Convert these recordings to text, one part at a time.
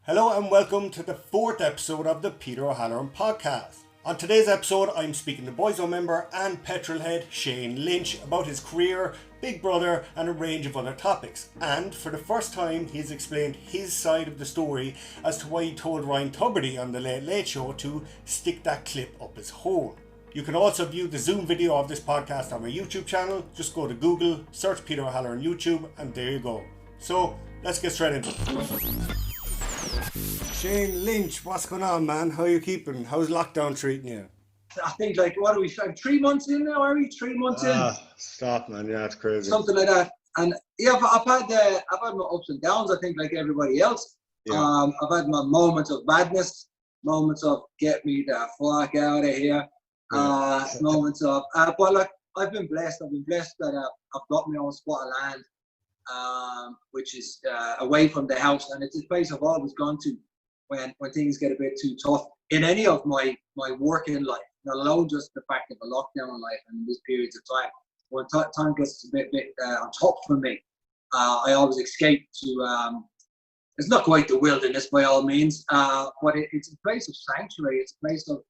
Hello and welcome to the fourth episode of the Peter O Halloran Podcast. On today's episode, I'm speaking to Boyzone member and petrol head Shane Lynch about his career, Big Brother and a range of other topics. And for the first time, he's explained his side of the story as to why he told Ryan Tubridy on the Late Late Show to stick that clip up his hole. You can also view the Zoom video of this podcast on my YouTube channel. Just go to Google, search Peter O Halloran YouTube, and there you go. So, let's get straight into it. Shane Lynch, what's going on, man? How are you keeping? How's lockdown treating you? I think, what are we, 3 months in now, are we? 3 months in? Stop, man. Yeah, it's crazy. Something like that. And yeah, I've had my ups and downs, I think, like everybody else. Yeah. I've had my moments of madness, moments of get me the fuck out of here, moments of, but like, I've been blessed that I've got my own spot of land, which is away from the house, and it's a place I've always gone to when things get a bit too tough in any of my working life, not alone just the fact of a lockdown life and these periods of time. When time gets a bit on top for me, I always escape to, it's not quite the wilderness by all means, but it's a place of sanctuary, it's a place of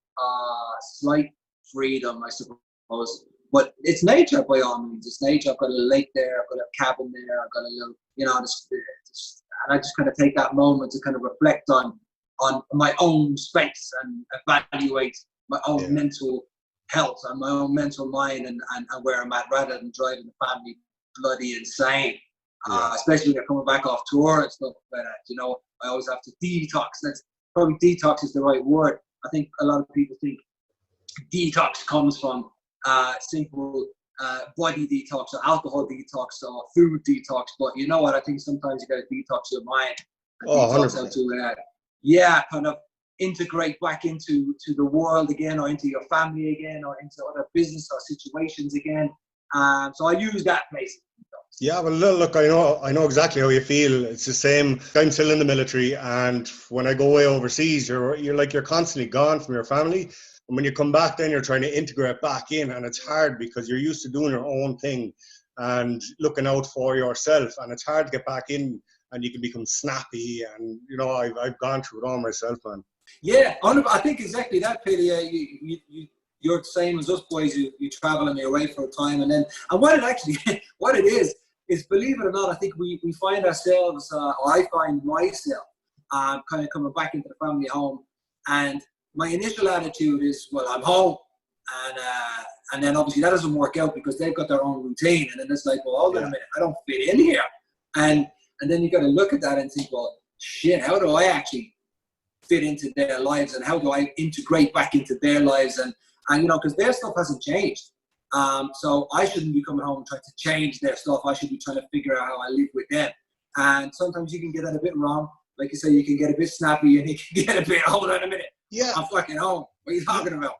slight freedom, I suppose. But it's nature by all means. It's nature. I've got a lake there. I've got a cabin there. I've got a little, and I just kind of take that moment to kind of reflect on my own space and evaluate my own mental health and my own mental mind and where I'm at, rather than driving the family bloody insane. Especially when they're coming back off tour and stuff like that. I always have to detox. That's probably detox is the right word. I think a lot of people think detox comes from simple body detox or alcohol detox or food detox, but you know what? I think sometimes you got to detox your mind. And detox how to, kind of integrate back into the world again, or into your family again, or into other business or situations again. So I use that place. Yeah, well, look, I know exactly how you feel. It's the same. I'm still in the military, and when I go away overseas, you're constantly gone from your family. And when you come back, then you're trying to integrate back in, and it's hard because you're used to doing your own thing and looking out for yourself, and it's hard to get back in, and you can become snappy. And I've gone through it all myself, man. Yeah, I think exactly that, Peter. You're the same as us boys. You travel and you're away for a time, and what it is believe it or not, I think we find ourselves, or I find myself, kind of coming back into the family home, and my initial attitude is, well, I'm home, and then obviously that doesn't work out because they've got their own routine, and then it's like, well, hold on a minute, I don't fit in here, and then you got to look at that and think, well, shit, how do I actually fit into their lives, and how do I integrate back into their lives, and because their stuff hasn't changed, so I shouldn't be coming home and trying to change their stuff. I should be trying to figure out how I live with them, and sometimes you can get that a bit wrong. Like you say, you can get a bit snappy, and you can get a bit, hold on a minute. Yeah, I'm fucking home. What are you talking about?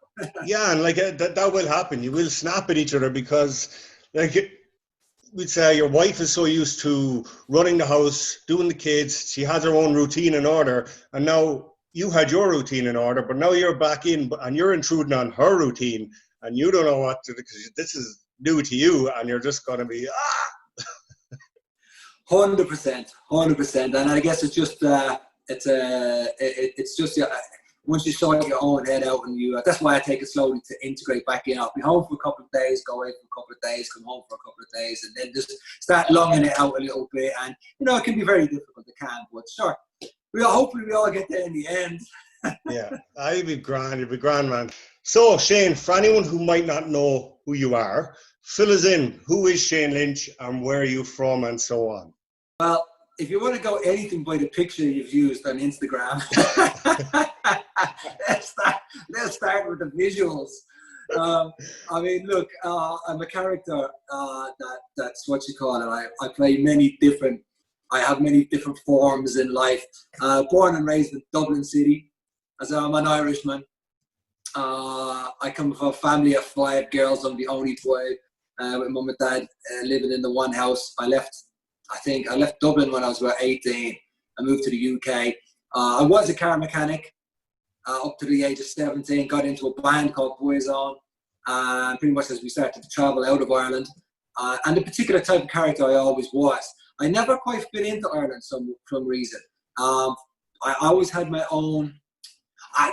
Yeah, and that will happen. You will snap at each other because, we'd say your wife is so used to running the house, doing the kids. She has her own routine in order, and now you had your routine in order, but now you're back in, and you're intruding on her routine, and you don't know what to do because this is new to you, and you're just going to be 100%, and I guess it's just once you sort your own head out, and that's why I take it slowly to integrate back in. I'll be home for a couple of days, go away for a couple of days, come home for a couple of days, and then just start longing it out a little bit. And it can be very difficult. It can, but sure, hopefully we all get there in the end. Yeah, you'll be grand, man. So Shane, for anyone who might not know who you are, fill us in. Who is Shane Lynch, and where are you from, and so on? Well, if you want to go anything by the picture you've used on Instagram, let's start with the visuals. Look, I'm a character that's what you call it. I play I have many different forms in life. Born and raised in Dublin City, as I'm an Irishman. I come from a family of 5 girls. I'm the only boy with mum and dad living in the one house. I left Dublin when I was about 18. I moved to the UK. I was a car mechanic up to the age of 17. Got into a band called Boyzone. Pretty much as we started to travel out of Ireland. And the particular type of character I always was. I never quite fit into Ireland for some reason. I always had my own,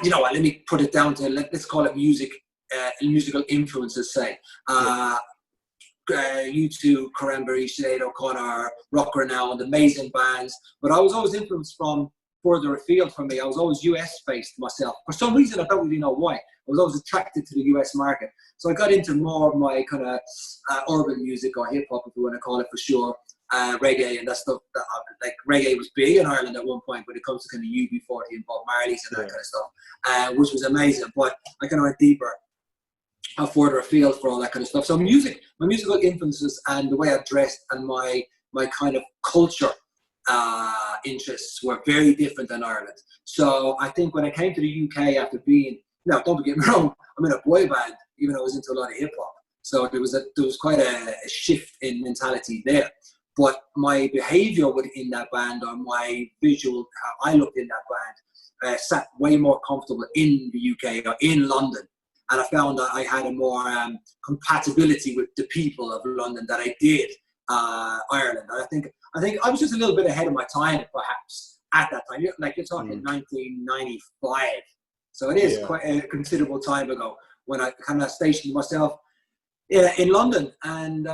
you know what, let me put it down to, let's call it musical influences, say. U2, Cranberry, Sinead O'Connor, Rocker Now, and amazing bands. But I was always influenced from further afield from me. I was always US-based myself. For some reason, I don't really know why. I was always attracted to the US market. So I got into more of my kind of urban music, or hip-hop, if you want to call it, for sure. Reggae and that stuff. Like reggae was big in Ireland at one point when it comes to kind of UB40 and Bob Marley's and that kind of stuff, which was amazing. But I kind of went deeper, further afield for all that kind of stuff. So music, my musical influences and the way I dressed and my kind of culture interests were very different than Ireland. So I think when I came to the UK after being, now don't get me wrong, I'm in a boy band, even though I was into a lot of hip hop. So there was quite a shift in mentality there. But my behavior within that band, or my visual, how I looked in that band, sat way more comfortable in the UK or in London. And I found that I had a more compatibility with the people of London than I did Ireland. And I think I was just a little bit ahead of my time, perhaps, at that time. Like you're talking 1995. So it is quite a considerable time ago when I kind of stationed myself in London. And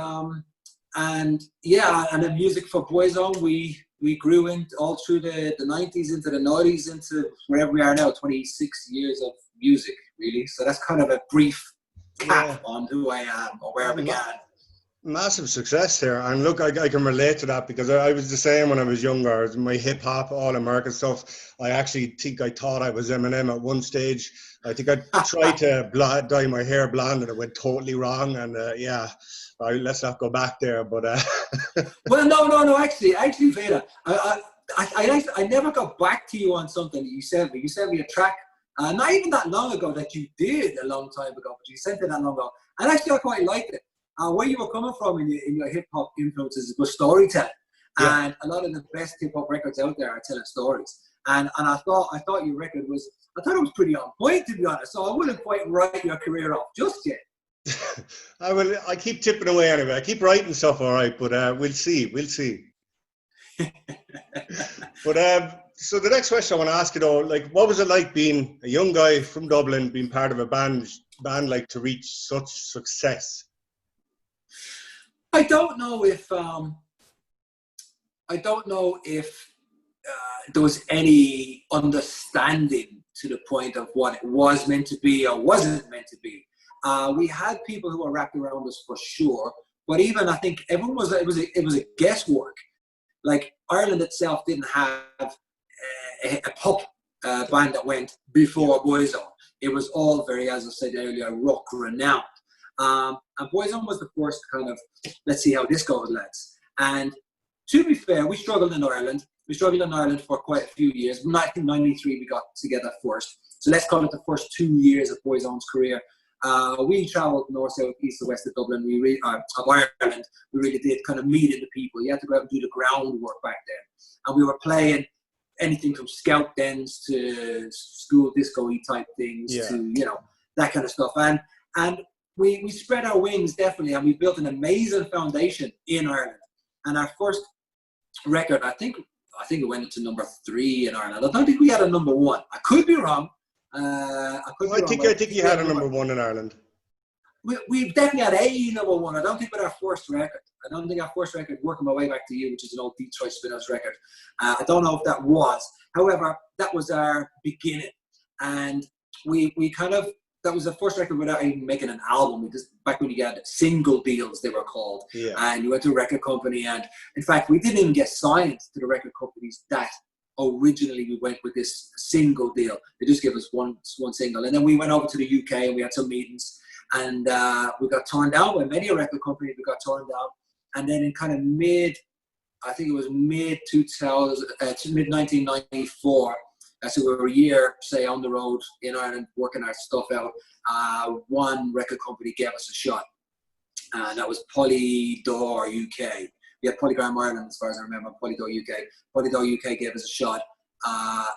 then music for Boyzone, we grew in all through the 90s into the 90s into wherever we are now, 26 years of music, really. So that's kind of a brief cap on who I am or where I began. Massive success there, and look, I can relate to that because I was the same when I was younger. My hip hop, all American stuff. I actually think I thought I was Eminem at one stage. I think I tried to dye my hair blonde and it went totally wrong. And let's not go back there. But well, no. Actually, Veda, I never got back to you on something that you sent me. You sent me a track, not even that long ago, that you did a long time ago, but you sent it that long ago, and actually I quite liked it. Where you were coming from in your hip hop influences was storytelling, and a lot of the best hip hop records out there are telling stories. And I thought your record was, I thought it was pretty on point, to be honest. So I wouldn't quite write your career off just yet. I keep tipping away anyway. I keep writing stuff, all right, but we'll see. But so the next question I want to ask you though, like, what was it like being a young guy from Dublin, being part of a band like to reach such success? I don't know if there was any understanding to the point of what it was meant to be or wasn't meant to be. We had people who were wrapped around us for sure, but even I think everyone was. It was a guesswork. Like Ireland itself didn't have a pop band that went before Boyzone. It was all very, as I said earlier, rock renowned. And Boyzone was the first kind of, let's see how this goes, lads. And to be fair, we struggled in Ireland. We struggled in Ireland for quite a few years. In 1993, we got together first. So let's call it the first 2 years of Boyzone's career. We travelled north, south, east, and west of Dublin, of Ireland. We really did kind of meet in the people. You had to go out and do the groundwork back then. And we were playing anything from scout dens to school disco-y type things to, that kind of stuff. And we spread our wings, definitely, and we built an amazing foundation in Ireland. And our first record, I think it went into number 3 in Ireland. I don't think we had a number 1. I could be wrong. I think you had a number 1 in Ireland. We definitely had a number 1. I don't think with our first record. I don't think our first record, Working My Way Back to You, which is an old Detroit Spinners record. I don't know if that was. However, that was our beginning. And we kind of, that was the first record without even making an album. We just, back when you had single deals, they were called. Yeah. And you went to a record company. And in fact, we didn't even get signed to the record companies that originally we went with this single deal. They just gave us one single. And then we went over to the UK and we had some meetings. And we got turned down by many record companies. We got turned down. And then in kind of mid 1994, so we were a year, say, on the road in Ireland, working our stuff out. One record company gave us a shot. And that was Polydor UK. We had Polygram Ireland, as far as I remember, Polydor UK. Polydor UK gave us a shot.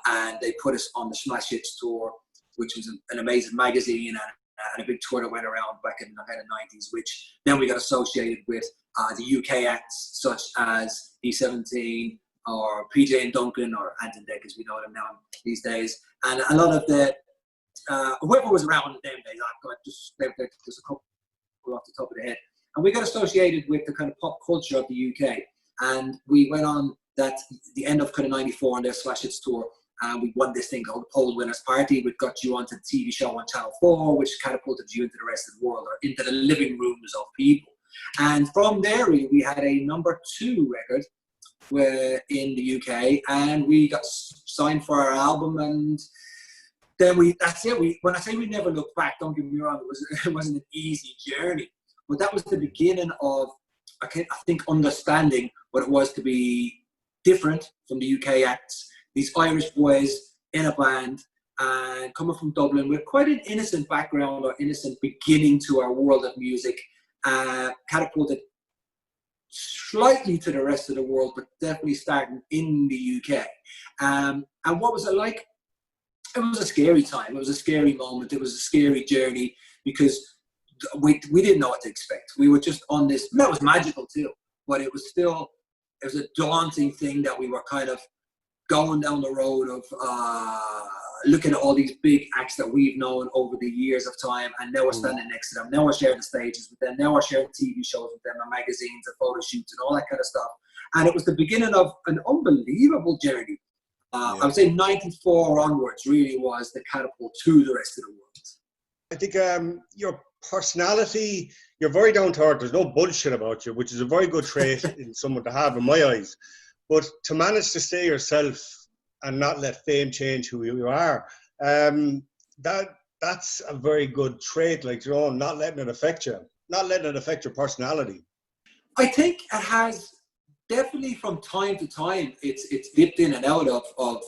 And they put us on the Smash Hits tour, which was an amazing magazine and a big tour that went around back in the 90s, which then we got associated with the UK acts such as E17, or PJ and Duncan, or Ant and Deck as we know them now these days. And a lot of the, whoever was around in them days, I've got just a couple off the top of the head. And we got associated with the kind of pop culture of the UK. And we went on that, the end of kind of 94 on their Smash Hits tour. And we won this thing called the Poll Winners Party, which got you onto the TV show on Channel 4, which catapulted you into the rest of the world, or into the living rooms of people. And from there, we had a number 2 record in the UK, and we got signed for our album, and then that's it. When I say we never looked back, don't get me wrong, it wasn't an easy journey, but that was the beginning of, I think, understanding what it was to be different from the UK acts. These Irish boys in a band, and coming from Dublin with quite an innocent background, or innocent beginning to our world of music, catapulted slightly to the rest of the world, but definitely starting in the UK. And what was it like? It was a scary time. It was a scary moment. It was a scary journey, because we didn't know what to expect. We were just on this, that was magical too, but it was a daunting thing that we were kind of going down the road of looking at all these big acts that we've known over the years of time, and now we're standing next to them. Now we're sharing the stages with them. Now we're sharing TV shows with them, and magazines and photo shoots and all that kind of stuff. And it was the beginning of an unbelievable journey. I would say 94 onwards really was the catapult to the rest of the world. I think your personality, you're very down to earth. There's no bullshit about you, which is a very good trait in someone to have in my eyes. But to manage to stay yourself and not let fame change who you are, that's a very good trait. Like, you know, not letting it affect you, not letting it affect your personality. I think it has definitely, from time to time, it's dipped in and out of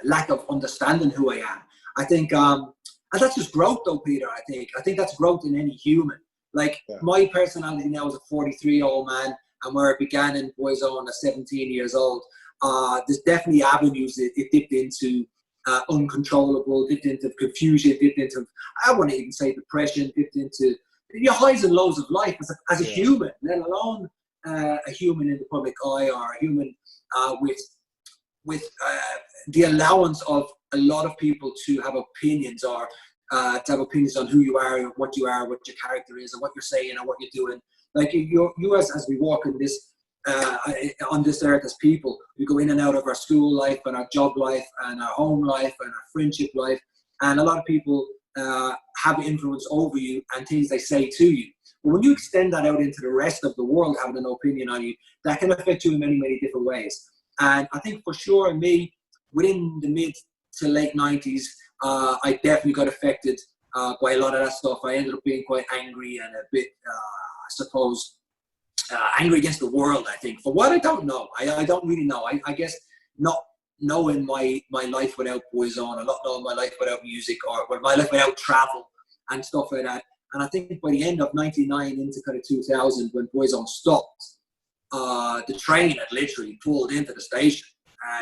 lack of understanding who I am. I think, and that's just growth though, Peter. I think that's growth in any human. Like, my personality now is a 43-year-old man, and where it began in Boyzone at 17 years old, there's definitely avenues it dipped into, uncontrollable, dipped into confusion, dipped into, I want to even say depression, dipped into your highs and lows of life as a human, let alone a human in the public eye, or a human with the allowance of a lot of people to have opinions, or to have opinions on who you are, what your character is, and what you're saying, and what you're doing. Like, you as we walk in this, on this earth as people, we go in and out of our school life, and our job life, and our home life, and our friendship life, and a lot of people have influence over you and things they say to you. But when you extend that out into the rest of the world having an opinion on you, that can affect you in many, many different ways. And I think for sure, me, within the mid to late 90s, I definitely got affected by a lot of that stuff. I ended up being quite angry and a bit, I suppose, angry against the world, I think. For what, I don't know. I don't really know. I guess not knowing my life without Boyzone, or not knowing my life without music, or my life without travel and stuff like that. And I think by the end of 99 into kind of 2000, when Boyzone stopped, the train had literally pulled into the station,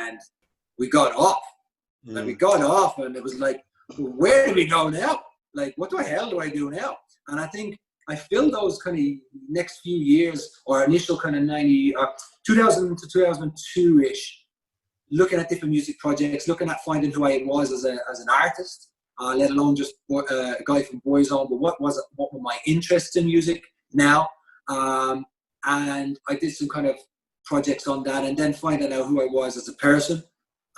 and we got off. And we got off, and it was like, where do we go now? Like, what the hell do I do now? And I think I filled those kind of next few years, or initial kind of 2000 to 2002-ish, looking at different music projects, looking at finding who I was as an artist, let alone just a guy from Boyzone, but what were my interests in music now? And I did some kind of projects on that, and then finding out who I was as a person,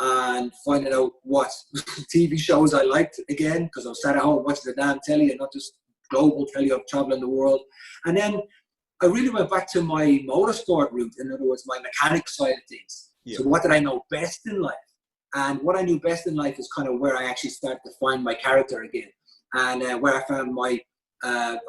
and finding out what TV shows I liked again, because I was sat at home watching the damn telly, and not just global telly of traveling the world. And then I really went back to my motorsport route, in other words, my mechanic side of things. Yeah. So what did I know best in life? And what I knew best in life is kind of where I actually started to find my character again, and where I found my,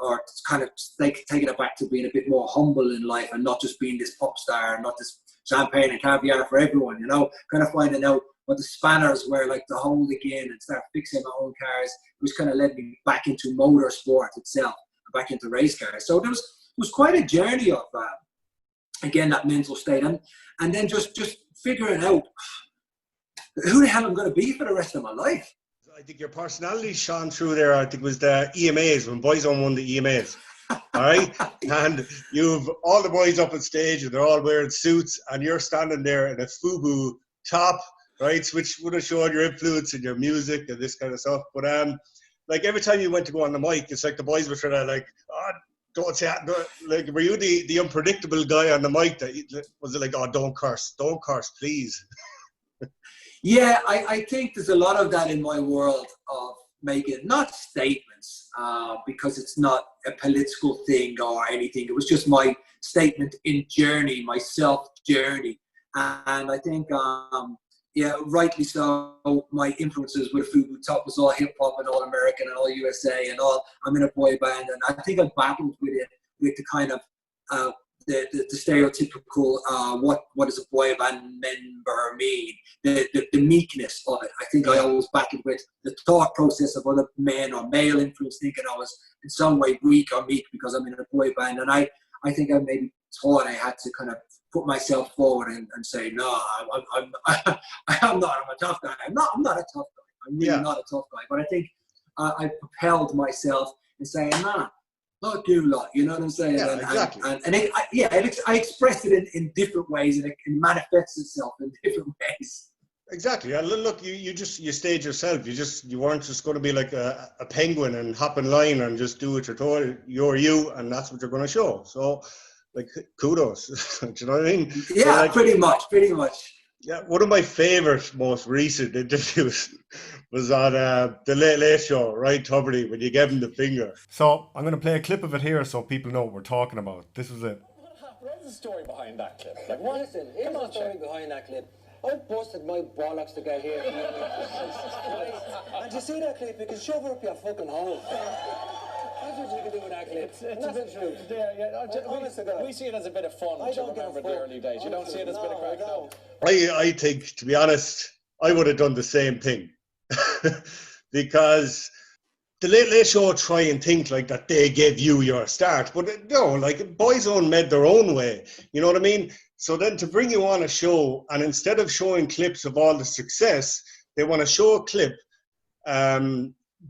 or kind of taking it back to being a bit more humble in life, and not just being this pop star, not this champagne and caviar for everyone, you know, kind of finding out what the spanners were like to hold again and start fixing my own cars, which kind of led me back into motorsport itself, back into race cars. So it was quite a journey of, again, that mental state, and then just figuring out who the hell I'm going to be for the rest of my life. I think your personality shone through there. I think it was the EMAs, when Boyzone won the EMAs. all right? And you've all the boys up on stage and they're all wearing suits and you're standing there in a FUBU top, right? Which would have shown your influence in your music and this kind of stuff. But like every time you went to go on the mic, it's like the boys were trying to like, oh, don't say that. Like, were you the unpredictable guy on the mic that was it like, oh, don't curse, please? Yeah, I think there's a lot of that in my world of making not statements because it's not a political thing or anything. It was just my statement in journey, my self journey. And I think, yeah, rightly so, my influences with FUBU Top was all hip-hop and all American and all USA and all. I'm in a boy band, and I think I battled with it, with the kind of the stereotypical what does a boy band member mean, the meekness of it. I think I always battled with the thought process of other men or male influence, thinking I was in some way weak or meek because I'm in a boy band. And I think I maybe thought I had to kind of put myself forward and say, no, I'm not. I'm a tough guy. I'm not a tough guy. I'm really not a tough guy. But I think I propelled myself in saying, nah, not you lot. You know what I'm saying? Yeah, exactly. I expressed it in different ways, and it manifests itself in different ways. Exactly. And look, you stayed yourself. You weren't just going to be like a penguin and hop in line and just do what you're told. You're you, and that's what you're going to show. So, like, kudos. Do you know what I mean? Yeah, so, like, pretty much. Yeah, one of my favorite, most recent interviews was on the Late Late Show, Ryan Tubridy, when you gave him the finger. So I'm going to play a clip of it here so people know what we're talking about. This was it. What's the story behind that clip? Like, Listen, here's the story behind that clip. I busted my bollocks to get here. And you see that clip, you can shove it up your fucking hole. That's what you can do with that clip. It's a bit true. We see it as a bit of fun to remember the early days. You don't see it as a bit of crack, no? I think, to be honest, I would have done the same thing. Because the Late Late Show try and think like that they gave you your start. But no, like Boyzone made their own way. You know what I mean? So then to bring you on a show, and instead of showing clips of all the success, they want to show a clip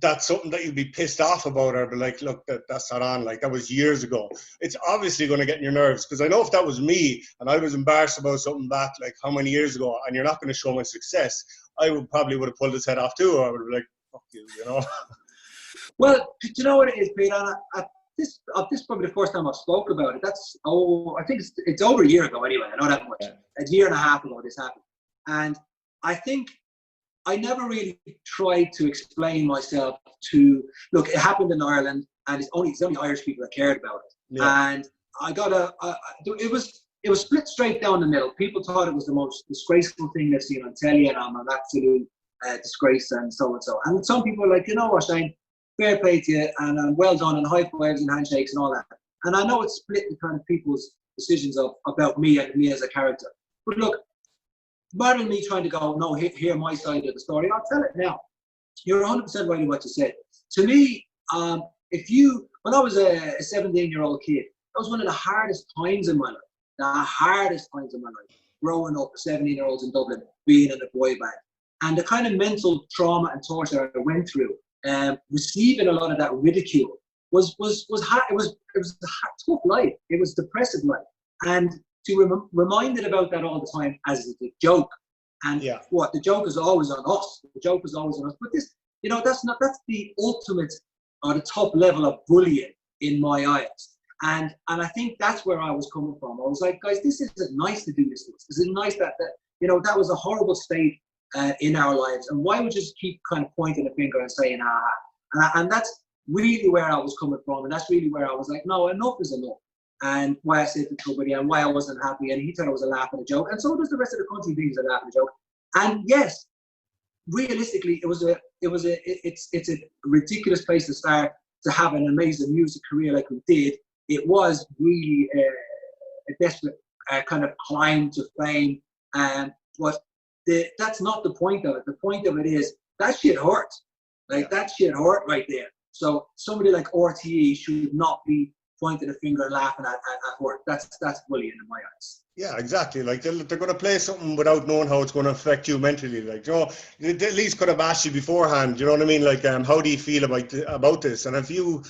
that's something that you'd be pissed off about, or be like, look, that's not on. Like, that was years ago. It's obviously going to get in your nerves, because I know if that was me and I was embarrassed about something back like how many years ago, and you're not going to show my success, I would have pulled his head off too, or I would be like, fuck you, you know? Well, do you know what it is, Peter? This is probably the first time I've spoke about it. I think it's over a year ago anyway. I know that much. A year and a half ago this happened. And I think I never really tried to explain myself to, look, it happened in Ireland, and it's only Irish people that cared about it. Yeah. And I got it was split straight down the middle. People thought it was the most disgraceful thing they've seen on telly, and I'm an absolute disgrace and so and so. And some people are like, you know what, Shane, fair play to you, and well done, and high fives and handshakes and all that. And I know it's split in kind of people's decisions about me and me as a character. But look, rather than me trying to go, no, hear my side of the story, I'll tell it now. You're 100% right in what you said. To me, when I was a 17-year-old kid, that was one of the hardest times in my life. Growing up, 17-year-olds in Dublin, being in a boy band. And the kind of mental trauma and torture I went through, receiving a lot of that ridicule was hard. It was a tough life. It was a depressive life. And to reminded about that all the time as a joke. And the joke is always on us. The joke is always on us. But this, that's the ultimate or the top level of bullying in my eyes. And I think that's where I was coming from. I was like, guys, this isn't nice to do this. Is it nice that that was a horrible state in our lives? And why would you just keep kind of pointing a finger and saying, and that's really where I was coming from. And that's really where I was like, no, enough is enough. And why I said to somebody and why I wasn't happy, and he thought it was a laugh and a joke, and so does the rest of the country think it's a laugh and a joke. And yes, realistically, it's a ridiculous place to start to have an amazing music career like we did. It was really a desperate kind of climb to fame, but that's not the point of it. The point of it is that shit hurt, that shit hurt right there. So somebody like RTE should not be pointing a finger and laughing at work. That's bullying in my eyes. Yeah, exactly. Like they're going to play something without knowing how it's going to affect you mentally. Like, they at least could have asked you beforehand. You know what I mean? Like, how do you feel about this? And if you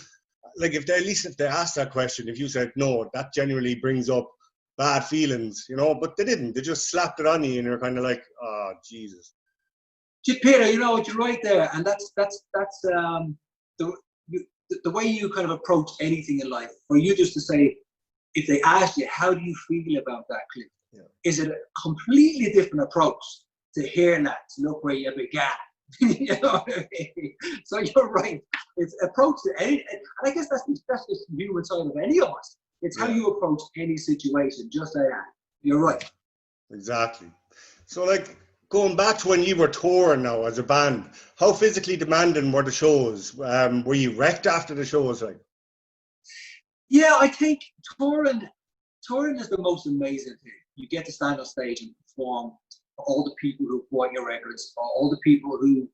like at least if they asked that question, if you said no, that generally brings up bad feelings, you know, but they didn't. They just slapped it on you, and you're kind of like, oh, Jesus. Peter, you know what, you're right there, and that's the way you kind of approach anything in life. For you just to say, if they ask you, how do you feel about that clip? Yeah. Is it a completely different approach to hear that? Look where you began. You know what I mean? So you're right. It's approach to any, and I guess that's the human side of any of us. It's how you approach any situation, just like that. You're right. Exactly. So, like, going back to when you were touring now as a band, how physically demanding were the shows? Were you wrecked after the shows? Like, yeah, I think touring is the most amazing thing. You get to stand on stage and perform for all the people who bought your records, for all the people who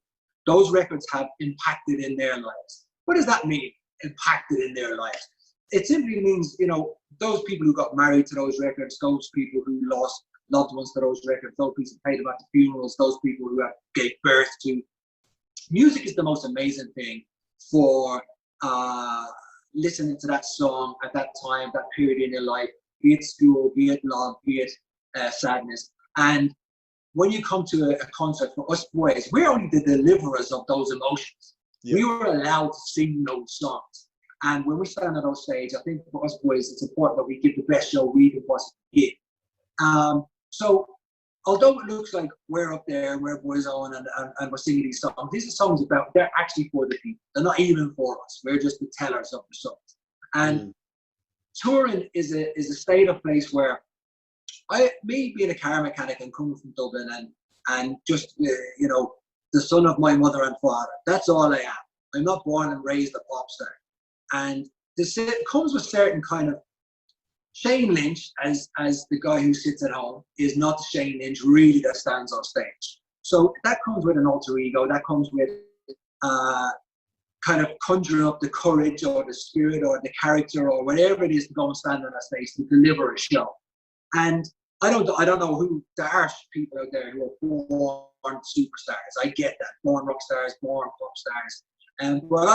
those records have impacted in their lives. What does that mean, impacted in their lives? It simply means, you know, those people who got married to those records, those people who lost loved ones to those records, those people who paid about the funerals, those people who gave birth to. Music is the most amazing thing for listening to that song at that time, that period in your life, be it school, be it love, be it sadness. And when you come to a concert, for us boys, we're only the deliverers of those emotions. Yeah. We were allowed to sing those songs. And when we stand on those stage, I think for us boys, it's important that we give the best show we can possibly give. So although it looks like we're up there, we're Boyzone and we're singing these songs, these are songs they're actually for the people. They're not even for us. We're just the tellers of the songs. And touring is a state of place where me being a car mechanic and coming from Dublin and just, you know, the son of my mother and father, that's all I am. I'm not born and raised a pop star. And it comes with certain kind of, Shane Lynch, as the guy who sits at home, is not the Shane Lynch really that stands on stage. So that comes with an alter ego, that comes with kind of conjuring up the courage or the spirit or the character or whatever it is to go and stand on that stage to deliver a show. And I don't know who, there are people out there who are born superstars. I get that, born rock stars, born pop stars. And what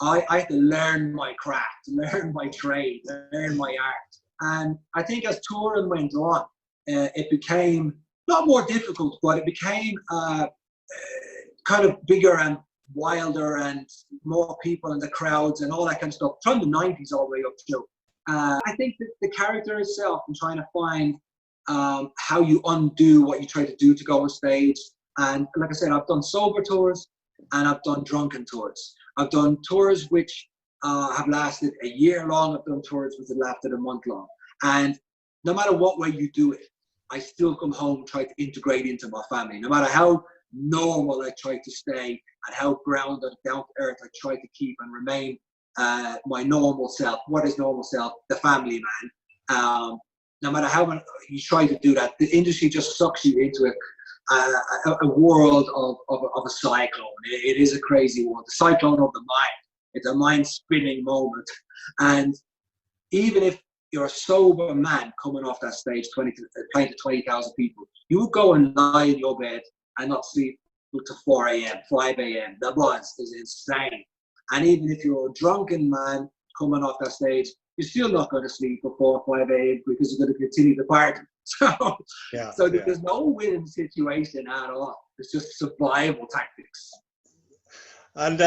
I had to learn my craft, learn my trade, learn my art. And I think as touring went on, it became not more difficult, but it became kind of bigger and wilder and more people in the crowds and all that kind of stuff, from the 90s all the way up to. I think that the character itself and trying to find how you undo what you try to do to go on stage. And like I said, I've done sober tours and I've done drunken tours. I've done tours which have lasted a year long. I've done tours which have lasted a month long. And no matter what way you do it, I still come home and try to integrate into my family. No matter how normal I try to stay and how grounded, down to earth I try to keep and remain my normal self. What is normal self? The family man. No matter how you try to do that, the industry just sucks you into a world of a cyclone. It is a crazy world. The cyclone of the mind. It's a mind-spinning moment. And even if you're a sober man coming off that stage, playing to 20,000 people, you would go and lie in your bed and not sleep until 4 a.m., 5 a.m. The buzz is insane. And even if you're a drunken man coming off that stage, you're still not going to sleep before 5 a.m. because you're going to continue the party. So there's no winning situation at all. It's just survival tactics. And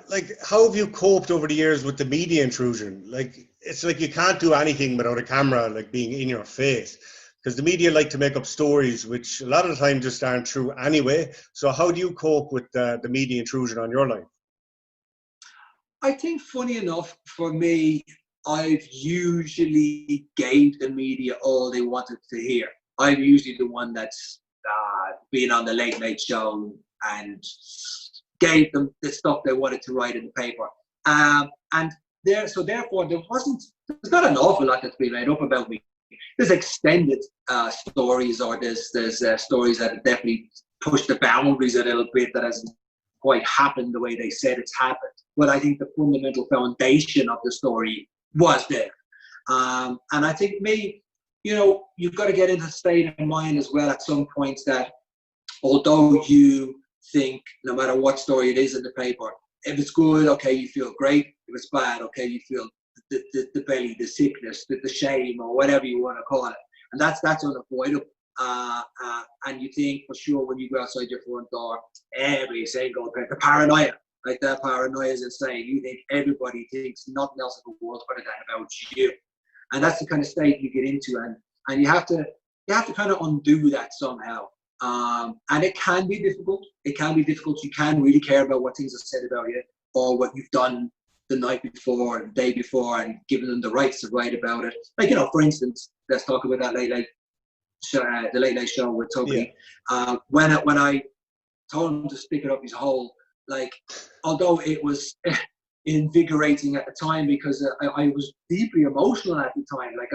like, how have you coped over the years with the media intrusion? Like, it's like you can't do anything without a camera like being in your face, because the media like to make up stories which a lot of the time just aren't true anyway. So how do you cope with the media intrusion on your life? I think, funny enough, for me, I've usually gave the media all they wanted to hear. I'm usually the one that's been on the Late Late Show and gave them the stuff they wanted to write in the paper. So therefore, there's not an awful lot that's been made up about me. There's extended stories, or there's stories that have definitely pushed the boundaries a little bit that hasn't quite happened the way they said it's happened. But I think the fundamental foundation of the story was there. And I think you've got to get into a state of mind as well at some points that although you think no matter what story it is in the paper, if it's good, okay, you feel great. If it's bad, okay, you feel the belly, the sickness, the shame, or whatever you want to call it. And that's unavoidable. And you think for sure when you go outside your front door, every single the paranoia, like that paranoia is insane. You think everybody thinks nothing else in the world other than about you. And that's the kind of state you get into, and you have to kind of undo that somehow. And it can be difficult. It can be difficult. You can really care about what things are said about you or what you've done the night before and the day before, and giving them the rights to write about it. Like, for instance, let's talk about that the Late Late Show with Tubridy. Yeah. When I told him to stick it up his hole, like, although it was invigorating at the time because I was deeply emotional at the time. Like,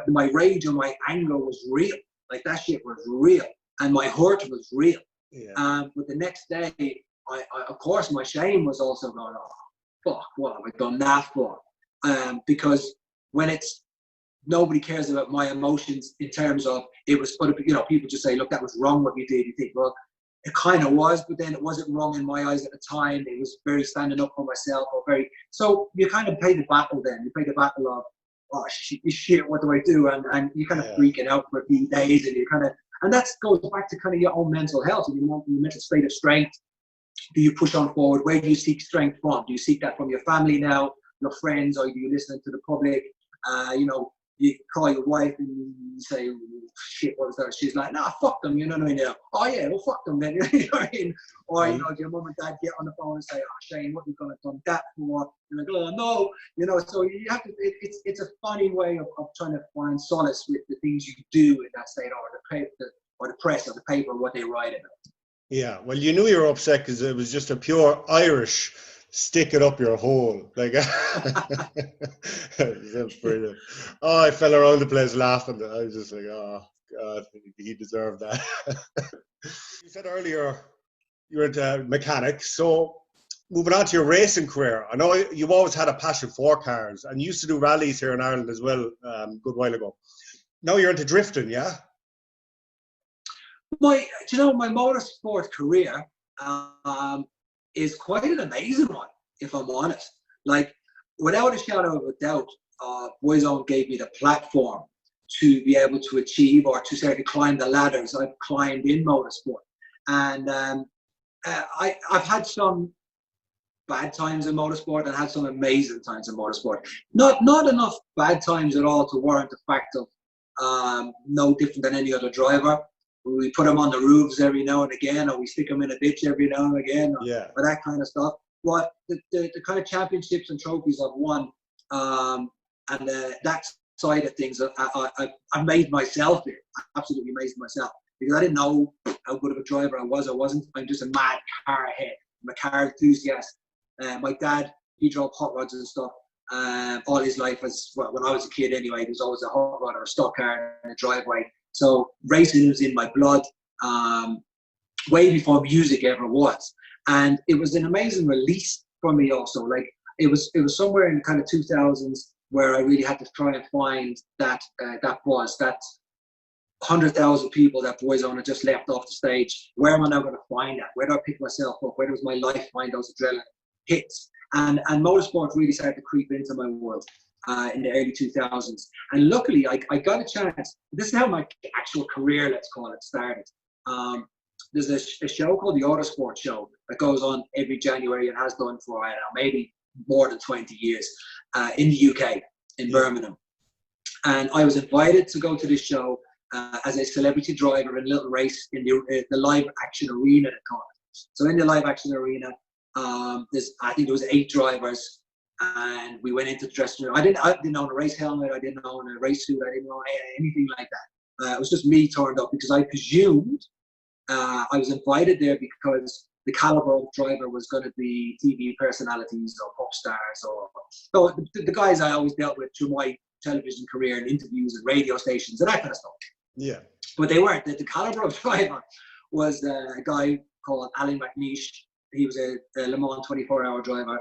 my rage and my anger was real. Like, that shit was real, and my hurt was real. Yeah. But the next day, I of course, my shame was also going, oh, fuck, what have I done that for? Because when it's, nobody cares about my emotions in terms of it was, people just say, look, that was wrong what you did. You think, well, it kind of was, but then it wasn't wrong in my eyes at the time. It was very standing up for myself, so you kind of play the battle then. You play the battle of, oh shit, what do I do? And you kind of freaking out for a few days, and that goes back to kind of your own mental health and your mental state of strength. Do you push on forward? Where do you seek strength from? Do you seek that from your family now, your friends, or do you listen to the public? You call your wife and you say, shit, what was that? She's like, nah, fuck them, you know what I mean? Oh yeah, well, fuck them then, you know what I mean? Or, your mum and dad get on the phone and say, oh, Shane, what are you going to have done that for? And like, oh, no, so you have to, it's a funny way of trying to find solace with the things you do in that state, or the press or the paper, what they write about. Yeah, well, you knew you were upset because it was just a pure Irish stick it up your hole. Like, that's brilliant. Oh, I fell around the place laughing. I was just like, oh, God, he deserved that. You said earlier you're into mechanics. So moving on to your racing career, I know you've always had a passion for cars and you used to do rallies here in Ireland as well a good while ago. Now you're into drifting, yeah? My motorsport career is quite an amazing one, if I'm honest. Like, without a shadow of a doubt, Boyzone gave me the platform to be able to achieve or to certainly climb the ladders I've climbed in motorsport. And I've had some bad times in motorsport and had some amazing times in motorsport. Not enough bad times at all to warrant the fact of no different than any other driver. We put them on the roofs every now and again, or we stick them in a ditch every now and again, or that kind of stuff. But the kind of championships and trophies I've won, and that side of things, I made myself here. I absolutely amazed myself because I didn't know how good of a driver I was. I wasn't. I'm just a mad car head. I'm a car enthusiast. My dad, he drove hot rods and stuff all his life. When I was a kid anyway, there was always a hot rod or a stock car in the driveway. So racing was in my blood way before music ever was. And it was an amazing release for me also. Like, it was somewhere in the kind of 2000s where I really had to try and find that buzz, that 100,000 people that Boyzone had just left off the stage. Where am I now going to find that? Where do I pick myself up? Where does my life find those adrenaline hits? And motorsport really started to creep into my world in the early 2000s. And luckily, I got a chance. This is how my actual career, let's call it, started. There's a show called the Autosport Show that goes on every January and has done for, I don't know, maybe more than 20 years in the UK, in Birmingham. And I was invited to go to this show as a celebrity driver in a little race in the live action arena, they call it. So in the live action arena, I think there was 8 drivers, and we went into the dressing room. I didn't own a race helmet, I didn't own a race suit, I didn't own anything like that. It was just me turned up because I presumed I was invited there because the caliber of driver was going to be TV personalities or pop stars, or the guys I always dealt with through my television career and interviews and radio stations and that kind of stuff. Yeah. But they weren't. The caliber of driver was a guy called Alan McNeish. He was a Le Mans 24-hour driver.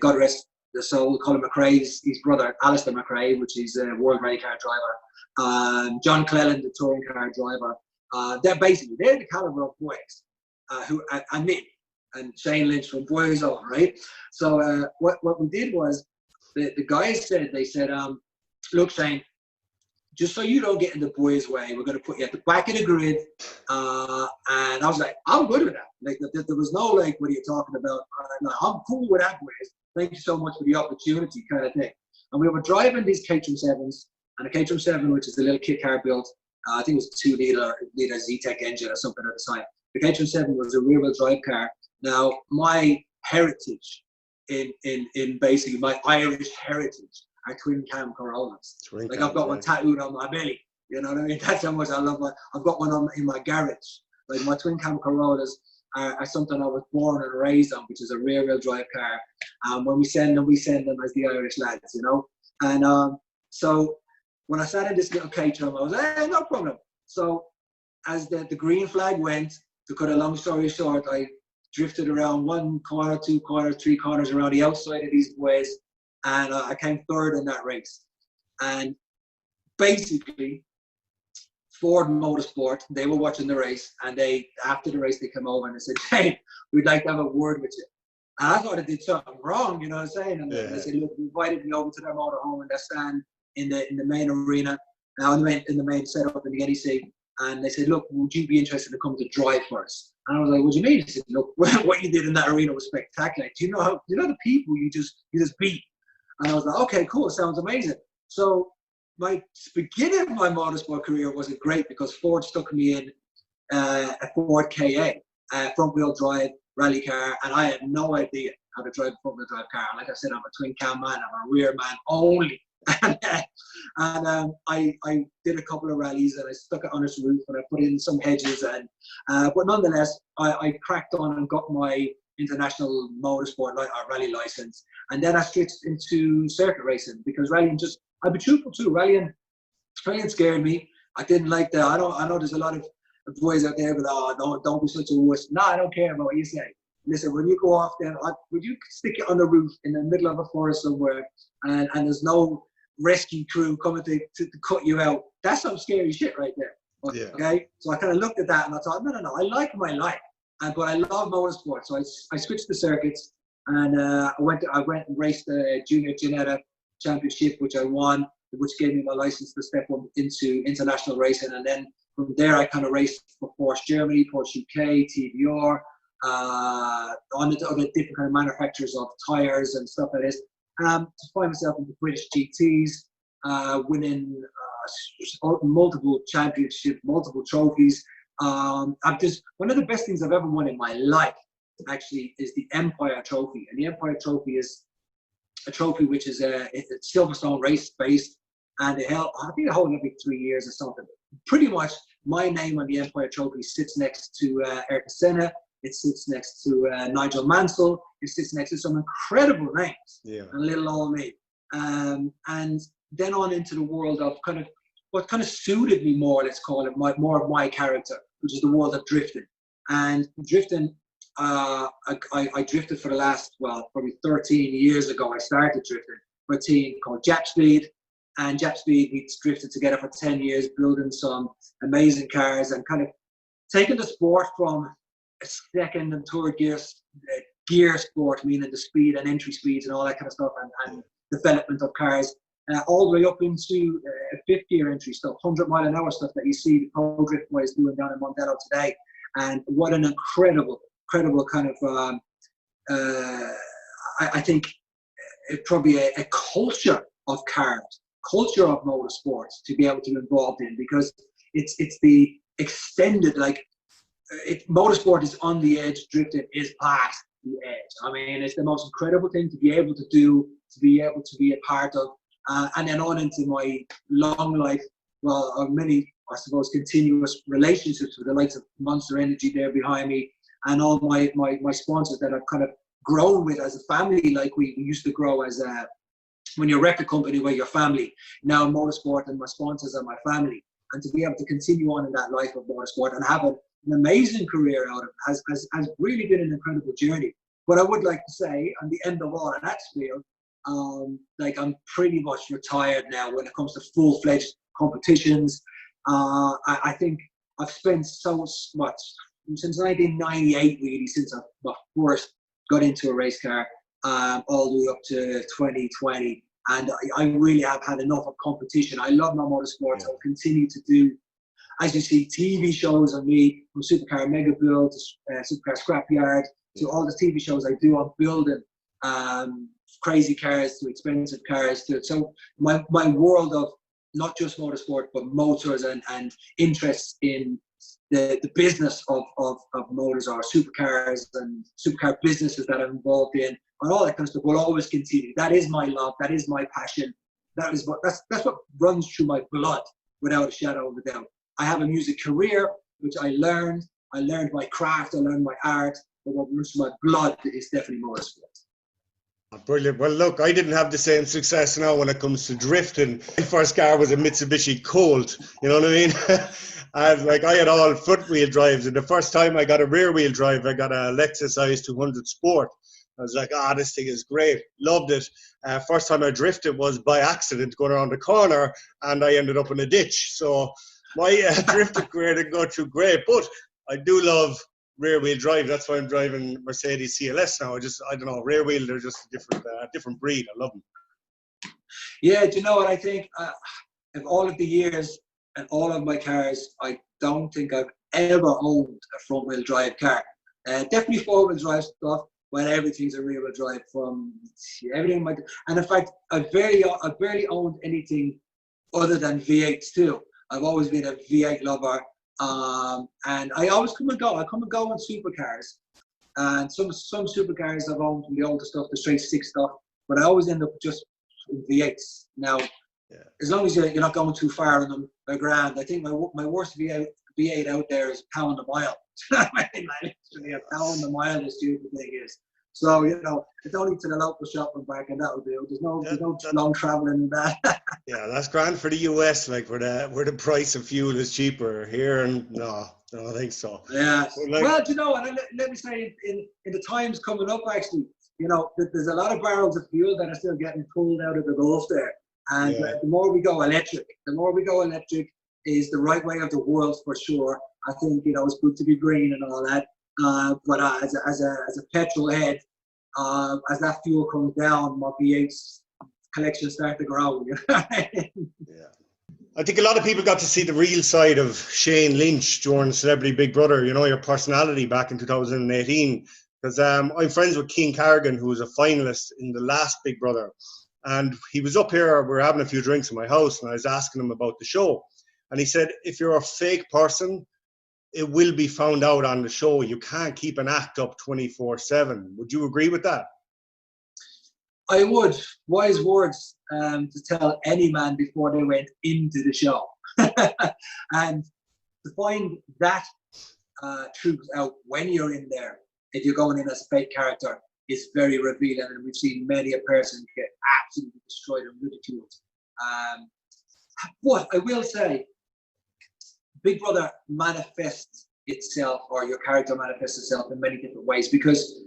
God rest the soul, Colin McRae's his brother, Alistair McRae, which is a World Rally Car driver. John Cleland, the touring car driver. They're the caliber of boys. And me. and Shane Lynch from Boyzone, right? So what we did was the guys said, look, Shane, just so you don't get in the boys' way, we're going to put you at the back of the grid. And I was like, I'm good with that. Like, there was no, like, what are you talking about? I'm cool with that, boys. Thank you so much for the opportunity, kind of thing. And we were driving these Caterham 7s, and a Caterham 7, which is the little kit car built, I think it was a 2-litre Z-Tech engine or something at the time. The Caterham 7 was a rear-wheel drive car. Now, my heritage in basically my Irish heritage are twin cam Corollas. Like, I've got one tattooed on my belly. You know what I mean? That's how much I love I've got one in my garage. Like, my twin cam Corollas are something I was born and raised on, which is a rear-wheel drive car. When we send them as the Irish lads, you know? And so when I sat in this little Caterham, I was like, hey, no problem. So as the green flag went, to cut a long story short, I drifted around 1 corner, 2 corners, 3 corners around the outside of these boys, and I came third in that race. And basically, Ford Motorsport, they were watching the race, and after the race, they came over and they said, hey, we'd like to have a word with you. And I thought I did something wrong, you know what I'm saying? And they said, look, they invited me over to their motorhome and they stand in the main arena, in the main setup in the NEC. And they said, look, would you be interested to come to drive for us? And I was like, what do you mean? He said, look, what you did in that arena was spectacular. Do you know the people you just beat? And I was like, okay, cool, sounds amazing. So my beginning of my motorsport career wasn't great because Ford stuck me in a Ford KA, front wheel drive rally car, and I had no idea how to drive a front wheel drive car. Like I said, I'm a twin cam man, I'm a rear man only. And I did a couple of rallies and I stuck it on its roof and I put in some hedges, and but nonetheless I cracked on and got my international motorsport rally license, and then I switched into circuit racing because rallying I'll be truthful too, rallying scared me. I didn't like that. I know there's a lot of boys out there, but don't be such a wuss. No, I don't care about what you say. Listen, when you go off there, would you stick it on the roof in the middle of a forest somewhere, and there's no rescue crew coming to cut you out? That's some scary shit right there. Okay, yeah. So I kind of looked at that and I thought, no, I like my life, but I love motorsport. So I switched to circuits, and I went and raced the Junior Ginetta Championship, which I won, which gave me my license to step up into international racing. And then from there, I kind of raced for Porsche Germany, Porsche UK, TVR, on the other different kind of manufacturers of tires and stuff like this. To find myself in the British GTs, winning multiple championships, multiple trophies. One of the best things I've ever won in my life, actually, is the Empire Trophy. And the Empire Trophy is a trophy which is it's Silverstone race based, and I think they hold it every 3 years or something. Pretty much, my name on the Empire Trophy sits next to Ayrton Senna. It sits next to Nigel Mansell. It sits next to some incredible names. Yeah. And little old me. And then on into the world of what kind of suited me more, let's call it, more of my character, which is the world of drifting. And drifting, I drifted for the last, probably 13 years ago. I started drifting for a team called Jap Speed. And Jap Speed, we drifted together for 10 years, building some amazing cars and kind of taking the sport from a second and third gear sport, meaning the speed and entry speeds and all that kind of stuff, and development of cars, all the way up into fifth gear entry stuff, 100-mile-an-hour stuff that you see the pro drift boys doing down in Mondello today. And what an incredible kind of, I think it probably a culture of cars, culture of motorsports to be able to be involved in, because it's the extended, motorsport is on the edge, drifting is past the edge. I mean, it's the most incredible thing to be able to do, to be able to be a part of. And then on into my long life, many, I suppose, continuous relationships with the likes of Monster Energy there behind me, and all my sponsors that I've kind of grown with as a family, like we used to grow as when you wreck a company where your family. Now motorsport and my sponsors are my family. And to be able to continue on in that life of motorsport and have an amazing career out of it has really been an incredible journey. But I would like to say, on the end of all of that spiel, I'm pretty much retired now when it comes to full-fledged competitions. I think I've spent so much, since 1998, really, since I first got into a race car, all the way up to 2020. And I really have had enough of competition. I love my motorsports. I'll continue to do, as you see, TV shows on me, from Supercar Mega Build to Supercar Scrapyard, to all the TV shows I do on building crazy cars to expensive cars. So my world of not just motorsport, but motors and interests in the business of motors or supercars and supercar businesses that I'm involved in and all that kind of stuff will always continue. That is my love. That is my passion. That's what runs through my blood without a shadow of a doubt. I have a music career, which I learned my craft, I learned my art, but what runs through my blood is definitely motorsport. Brilliant. Well, look, I didn't have the same success now when it comes to drifting. My first car was a Mitsubishi Colt, you know what I mean? I had all front wheel drives, and the first time I got a rear wheel drive, I got a Lexus IS200 Sport. I was like, this thing is great. Loved it. First time I drifted was by accident going around the corner, and I ended up in a ditch. So my drifting career didn't go too great, but I do love rear wheel drive. That's why I'm driving Mercedes CLS now. I don't know, rear wheel, they're just a different breed. I love them. Yeah, do you know what I think? Of all of the years and all of my cars, I don't think I've ever owned a front wheel drive car. Definitely four wheel drive stuff, when everything's a rear wheel drive from everything. And in fact, I've barely owned anything other than V8s too. I've always been a V8 lover. And I always come and go. I come and go on supercars, and some supercars I've owned from the older stuff, the straight six stuff, but I always end up just in V8s. Now, as long as you're not going too far on them, they're grand. I think my worst V8 out there is a pound a mile. I think literally a pound a mile, the stupid thing is. So, it's only to the local shop and back, and that'll do. There's no long traveling in that. Yeah, that's grand for the US, like where the price of fuel is cheaper here, and no, I don't think so. Yeah. Well, and let me say, in the times coming up, actually, there's a lot of barrels of fuel that are still getting pulled out of the Gulf there, and the more we go electric is the right way of the world for sure. I think it's good to be green and all that, but as a petrol head, as that fuel comes down, my V8's collection start to grow. Yeah. I think a lot of people got to see the real side of Shane Lynch during Celebrity Big Brother, your personality back in 2018. Because I'm friends with King Carrigan, who was a finalist in the last Big Brother. And he was up here, we were having a few drinks in my house, and I was asking him about the show. And he said, if you're a fake person, it will be found out on the show. You can't keep an act up 24/7. Would you agree with that? I would. Wise words to tell any man before they went into the show. And to find that truth out when you're in there, if you're going in as a fake character, is very revealing. And we've seen many a person get absolutely destroyed and ridiculed. But I will say, Big Brother manifests itself, or your character manifests itself in many different ways, because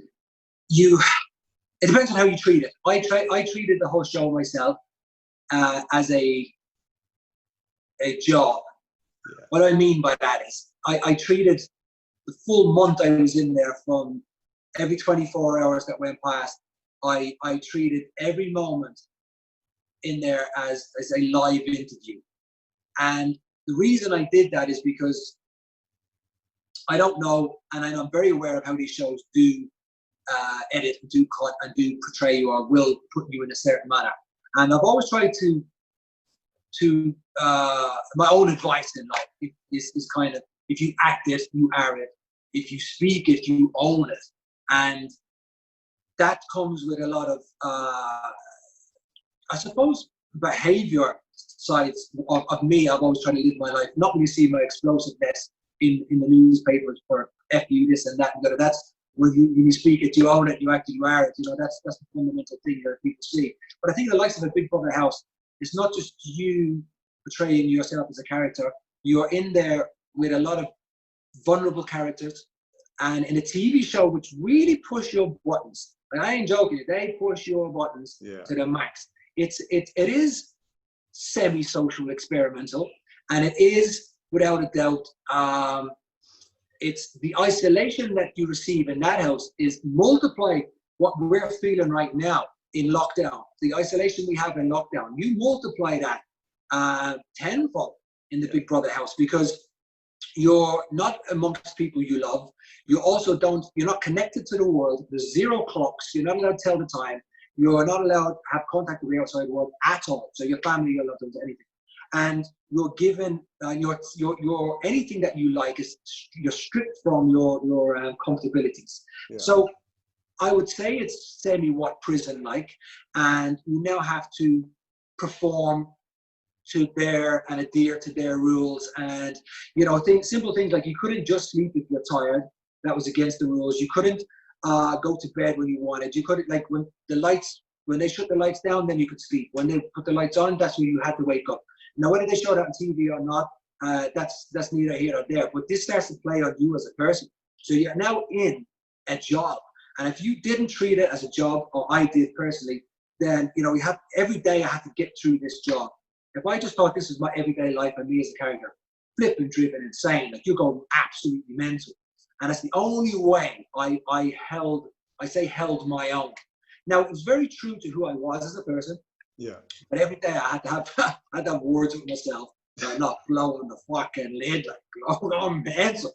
it depends on how you treat it. I treated the whole show myself as a job. Yeah. What I mean by that is I treated the full month I was in there, from every 24 hours that went past, I treated every moment in there as a live interview. And the reason I did that is because I don't know, and I'm very aware of how these shows do edit and do cut and do portray you, or will put you in a certain manner. And I've always tried to my own advice in life is kind of, if you act it, you are it. If you speak it, you own it. And that comes with a lot of, I suppose, behavior sides of me. I've always tried to live my life, not when you see my explosiveness in the newspapers for F you, this and that and that. That's when you speak it, you own it, you act it, you are it. That's the fundamental thing that people see. But I think the likes of a Big Brother house, it's not just you portraying yourself as a character. You're in there with a lot of vulnerable characters, and in a TV show which really push your buttons. And I ain't joking, they push your buttons to the max. It is semi-social experimental, and it is, without a doubt, it's the isolation that you receive in that house is multiplied what we're feeling right now in lockdown. The isolation we have in lockdown, you multiply that tenfold in the Big Brother house, because you're not amongst people you love. You're not connected to the world. There's zero clocks. You're not allowed to tell the time. You're not allowed to have contact with the outside world at all. So your family, your loved ones, anything. And you're given your anything that you like is you're stripped from your comfortabilities. Yeah. So I would say it's semi-what prison like, and you now have to perform to their and adhere to their rules. And simple things like you couldn't just sleep if you're tired. That was against the rules. You couldn't go to bed when you wanted. You couldn't, like, when they shut the lights down, then you could sleep. When they put the lights on, that's when you had to wake up. Now, whether they show that on TV or not, that's neither here nor there. But this starts to play on you as a person. So you're now in a job. And if you didn't treat it as a job, or I did personally, then, every day I have to get through this job. If I just thought this is my everyday life and me as a character, flipping, driven, insane, like, you're going absolutely mental. And it's the only way I held my own. Now, it was very true to who I was as a person. Yeah. But every day I had to have words with myself. I'm not blowing the fucking lid, like, going mental.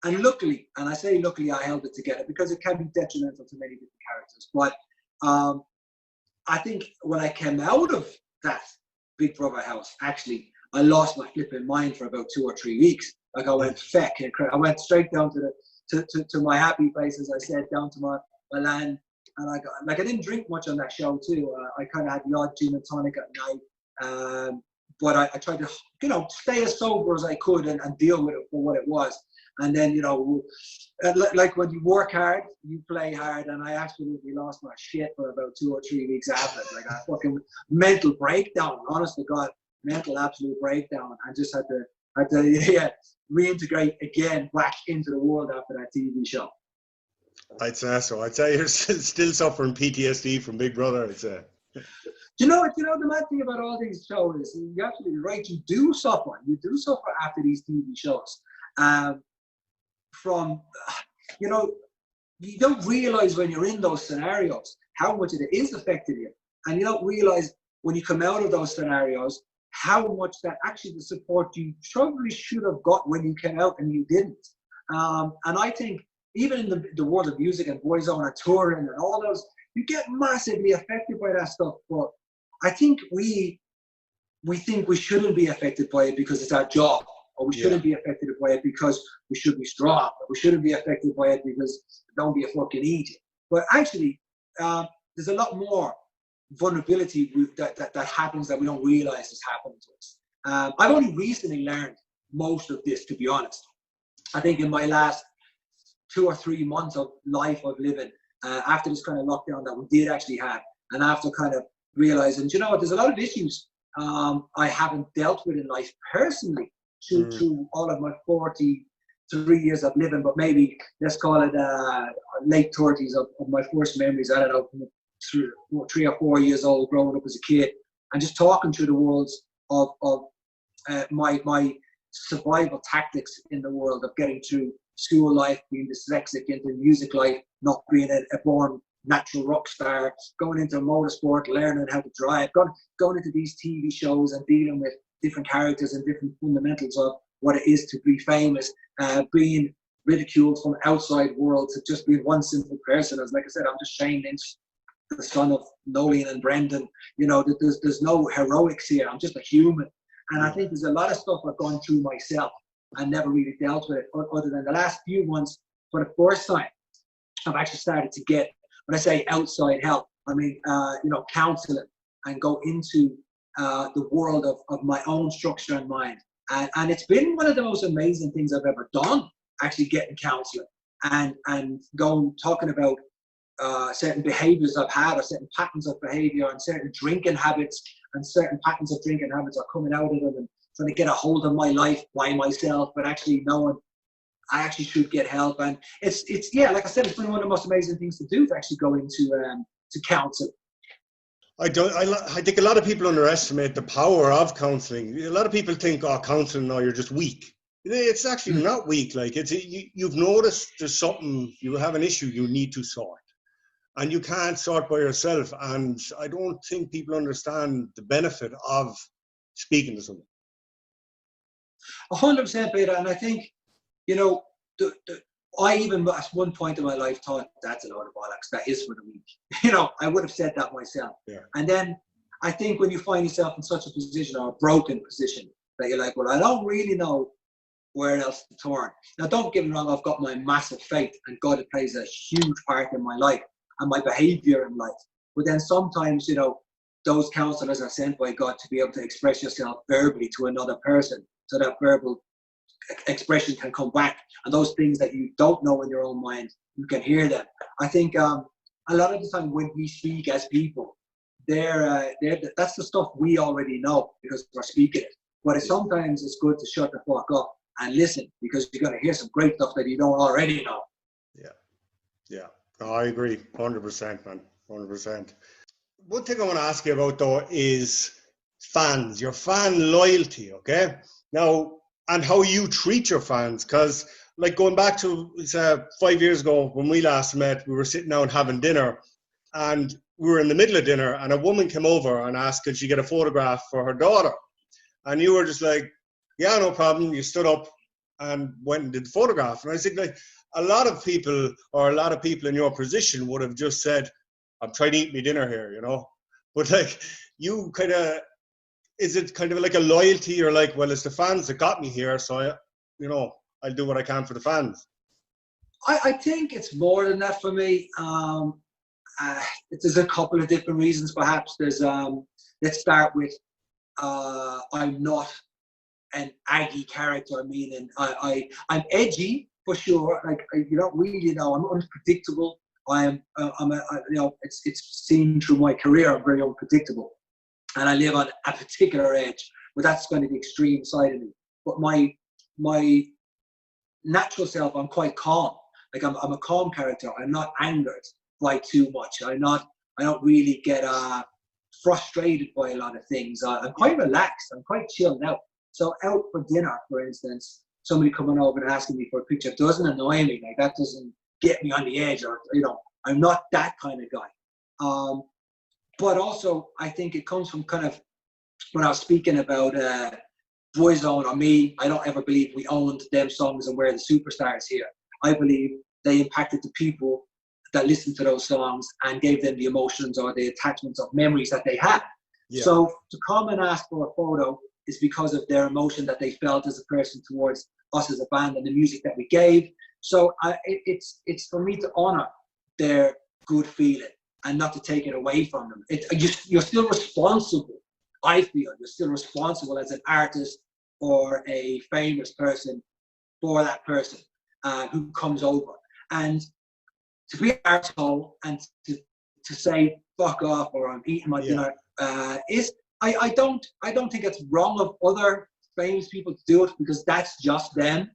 And luckily, and I say luckily, I held it together, because it can be detrimental to many different characters. But I think when I came out of that Big Brother house, actually, I lost my flipping mind for about 2 or 3 weeks. Like, I went I went straight down to my happy place, as I said, down to my land. And I didn't drink much on that show too. I kind of had the odd gin and tonic at night. But I tried to, stay as sober as I could and deal with it for what it was. And then, like when you work hard, you play hard. And I absolutely lost my shit for about 2 or 3 weeks after. Like a fucking mental breakdown, honest to God, mental absolute breakdown. I just had to reintegrate again back into the world after that TV show. I'd say so. I'd say you're still suffering PTSD from Big Brother, I'd say. Do you know the mad thing about all these shows is, you're absolutely right, you do suffer after these TV shows. You don't realize when you're in those scenarios how much it is affecting you. And you don't realize when you come out of those scenarios how much that actually the support you probably should have got when you came out and you didn't. And I think even in the world of music and Boyzone and touring and all those, you get massively affected by that stuff. But I think we think we shouldn't be affected by it because it's our job, or we shouldn't be affected by it because we should be strong, or we shouldn't be affected by it because don't be a fucking idiot. But actually, there's a lot more vulnerability that happens that we don't realize is happening to us. I've only recently learned most of this, to be honest. I think in my last 2 or 3 months of life of living, after this kind of lockdown that we did actually have, and after kind of realizing, there's a lot of issues I haven't dealt with in life personally through all of my 43 years of living, but maybe let's call it late 30s of my first memories. I don't know, 3 or 4 years old, growing up as a kid, and just talking through the worlds of my survival tactics in the world of getting through school life, being dyslexic, into music life, not being a born natural rock star, going into motorsport, learning how to drive, going into these TV shows and dealing with different characters and different fundamentals of what it is to be famous, being ridiculed from outside world to just being one simple person. As like I said, I'm just Shane Lynch, the son of Nolene and Brendan. There's no heroics here. I'm just a human. And I think there's a lot of stuff I've gone through myself and never really dealt with it, other than the last few months. For the first time, I've actually started to get, when I say outside help, I mean, counseling, and go into the world of my own structure and mind. And it's been one of the most amazing things I've ever done, actually getting counseling and talking about certain behaviors I've had, or certain patterns of behavior, and certain drinking habits, and certain patterns of drinking habits are coming out of them, and trying to get a hold of my life by myself, but actually knowing I actually should get help. And it's like I said, it's been one of the most amazing things to do, to actually go into to counseling. I think a lot of people underestimate the power of counselling. A lot of people think, counselling, no, you're just weak. It's actually not weak. Like you've noticed there's something, you have an issue you need to sort, and you can't sort by yourself. And I don't think people understand the benefit of speaking to someone. 100%, Peter. And I think, you know, I even at one point in my life thought that's a load of bollocks. That is for the weak. You know, I would have said that myself. Yeah. And then I think when you find yourself in such a position, or a broken position, that you're like, well, I don't really know where else to turn. Now, don't get me wrong, I've got my massive faith, and God plays a huge part in my life and my behavior in life. But then sometimes, you know, those counselors are sent by God to be able to express yourself verbally to another person, so that verbal expression can come back. And those things that you don't know in your own mind, you can hear them. I think a lot of the time when we speak as people, that's the stuff we already know because we're speaking it. But sometimes it's good to shut the fuck up and listen, because you're going to hear some great stuff that you don't already know. Yeah. No, I agree. 100%, man. 100%. One thing I want to ask you about, though, is fans, your fan loyalty, okay? Now, and how you treat your fans, because, like, going back to 5 years ago when we last met, we were sitting down having dinner, and we were in the middle of dinner, and a woman came over and asked, could she get a photograph for her daughter? And you were just like, yeah, no problem. You stood up and went and did the photograph. And I think, like, a lot of people in your position would have just said, I'm trying to eat my dinner here, you know? But, like, you kind of, is it kind of like a loyalty? You're like, well, it's the fans that got me here, so, I'll do what I can for the fans. I think it's more than that for me. There's a couple of different reasons, perhaps. There's, let's start with, I'm not an Aggie character, meaning I'm edgy for sure. Like, you don't really know. I'm unpredictable. It's seen through my career. I'm very unpredictable, and I live on a particular edge. But that's going to be the extreme side of me. But my natural self, I'm quite calm. Like I'm a calm character. I'm not angered by too much. I don't really get frustrated by a lot of things. I'm quite relaxed. I'm quite chilled out. So out for dinner, for instance, somebody coming over and asking me for a picture doesn't annoy me. Like, that doesn't get me on the edge, or, I'm not that kind of guy. But also, I think it comes from kind of, when I was speaking about Boyzone or me, I don't ever believe we owned them songs and we're the superstars here. I believe they impacted the people that listened to those songs and gave them the emotions or the attachments of memories that they had. Yeah. So to come and ask for a photo is because of their emotion that they felt as a person towards us as a band and the music that we gave. So it's for me to honor their good feeling and not to take it away from them. You're still responsible. I feel you're still responsible as an artist or a famous person for that person who comes over. And to be an arsehole and to say fuck off or I'm eating my dinner I don't think it's wrong of other famous people to do it, because that's just them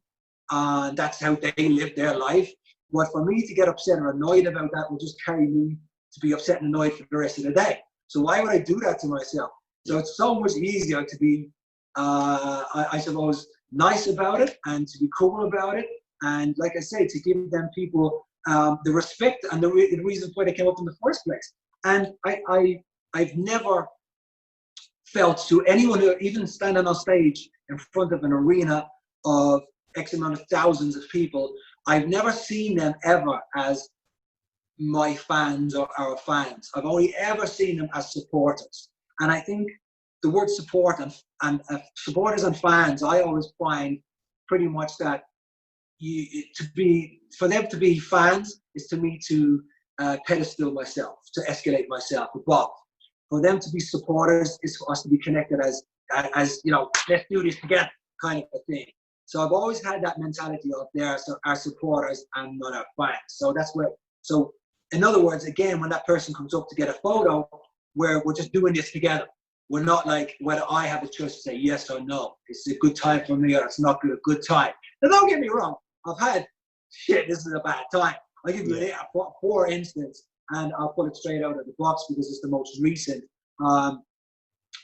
and that's how they live their life. But for me to get upset or annoyed about that will just carry me to be upset and annoyed for the rest of the day. So why would I do that to myself? So it's so much easier to be, I suppose, nice about it and to be cool about it. And like I say, to give them people the respect and the reason why they came up in the first place. And I've never felt to anyone who even standing on stage in front of an arena of X amount of thousands of people, I've never seen them ever as my fans or our fans. I've only ever seen them as supporters. And I think the word support and supporters and fans, I always find pretty much that for them to be fans is to me to pedestal myself, to escalate myself above. For them to be supporters is for us to be connected as let's do this together kind of a thing. So I've always had that mentality of our supporters and not our fans. So that's where. So in other words, again, when that person comes up to get a photo, we're just doing this together. We're not like whether I have a choice to say yes or no. It's a good time for me or it's not a good time. Now don't get me wrong. I've had this is a bad time. I'll give you for instance, and I'll pull it straight out of the box because it's the most recent. I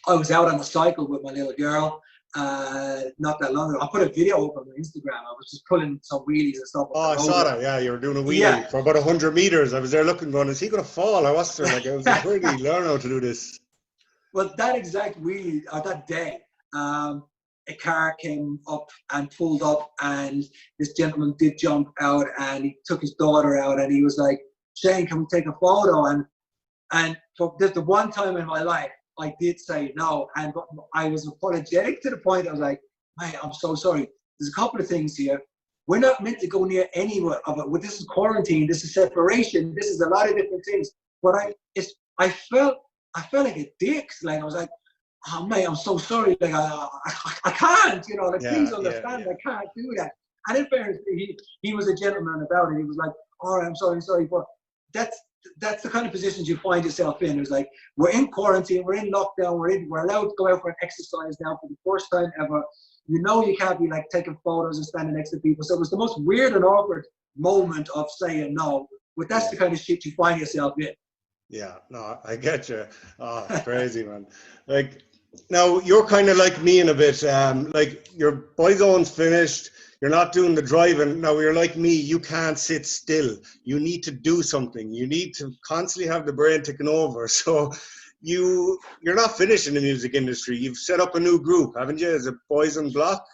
was out on a cycle with my little girl not that long ago. I put a video up on my Instagram. I was just pulling some wheelies and stuff. Oh, I saw that. Yeah, you were doing a wheelie Yeah. for about 100 meters. I was there looking, going, is he going to fall? I was there like, I was pretty learn how to do this. Well, that exact wheelie, or that day, a car came up and pulled up, and this gentleman did jump out, and he took his daughter out, and he was like, Shane, can we take a photo? And for the one time in my life, I did say no, and I was apologetic to the point I was like, mate, I'm so sorry. There's a couple of things here. We're not meant to go near any of it. Well, this is quarantine. This is separation. This is a lot of different things. But I felt like a dick. Like, I was like, oh, mate, I'm so sorry. Like, I can't, you know, like, please understand, I can't do that. And in fairness, he was a gentleman about it. He was like, all right, I'm sorry. But that's the kind of positions you find yourself in. It was like, we're in quarantine, we're in lockdown, we're allowed to go out for an exercise now for the first time ever. You know, you can't be like taking photos and standing next to people. So it was the most weird and awkward moment of saying no. But that's the kind of shit you find yourself in. Yeah, no, I get you. Oh, it's crazy, man. Like, now you're kind of like me in a bit. Like, your Boyzone's finished. You're not doing the driving. Now you're like me. You can't sit still. You need to do something. You need to constantly have the brain ticking over. So you're not finished in the music industry. You've set up a new group, haven't you? Is it Boyzone Block?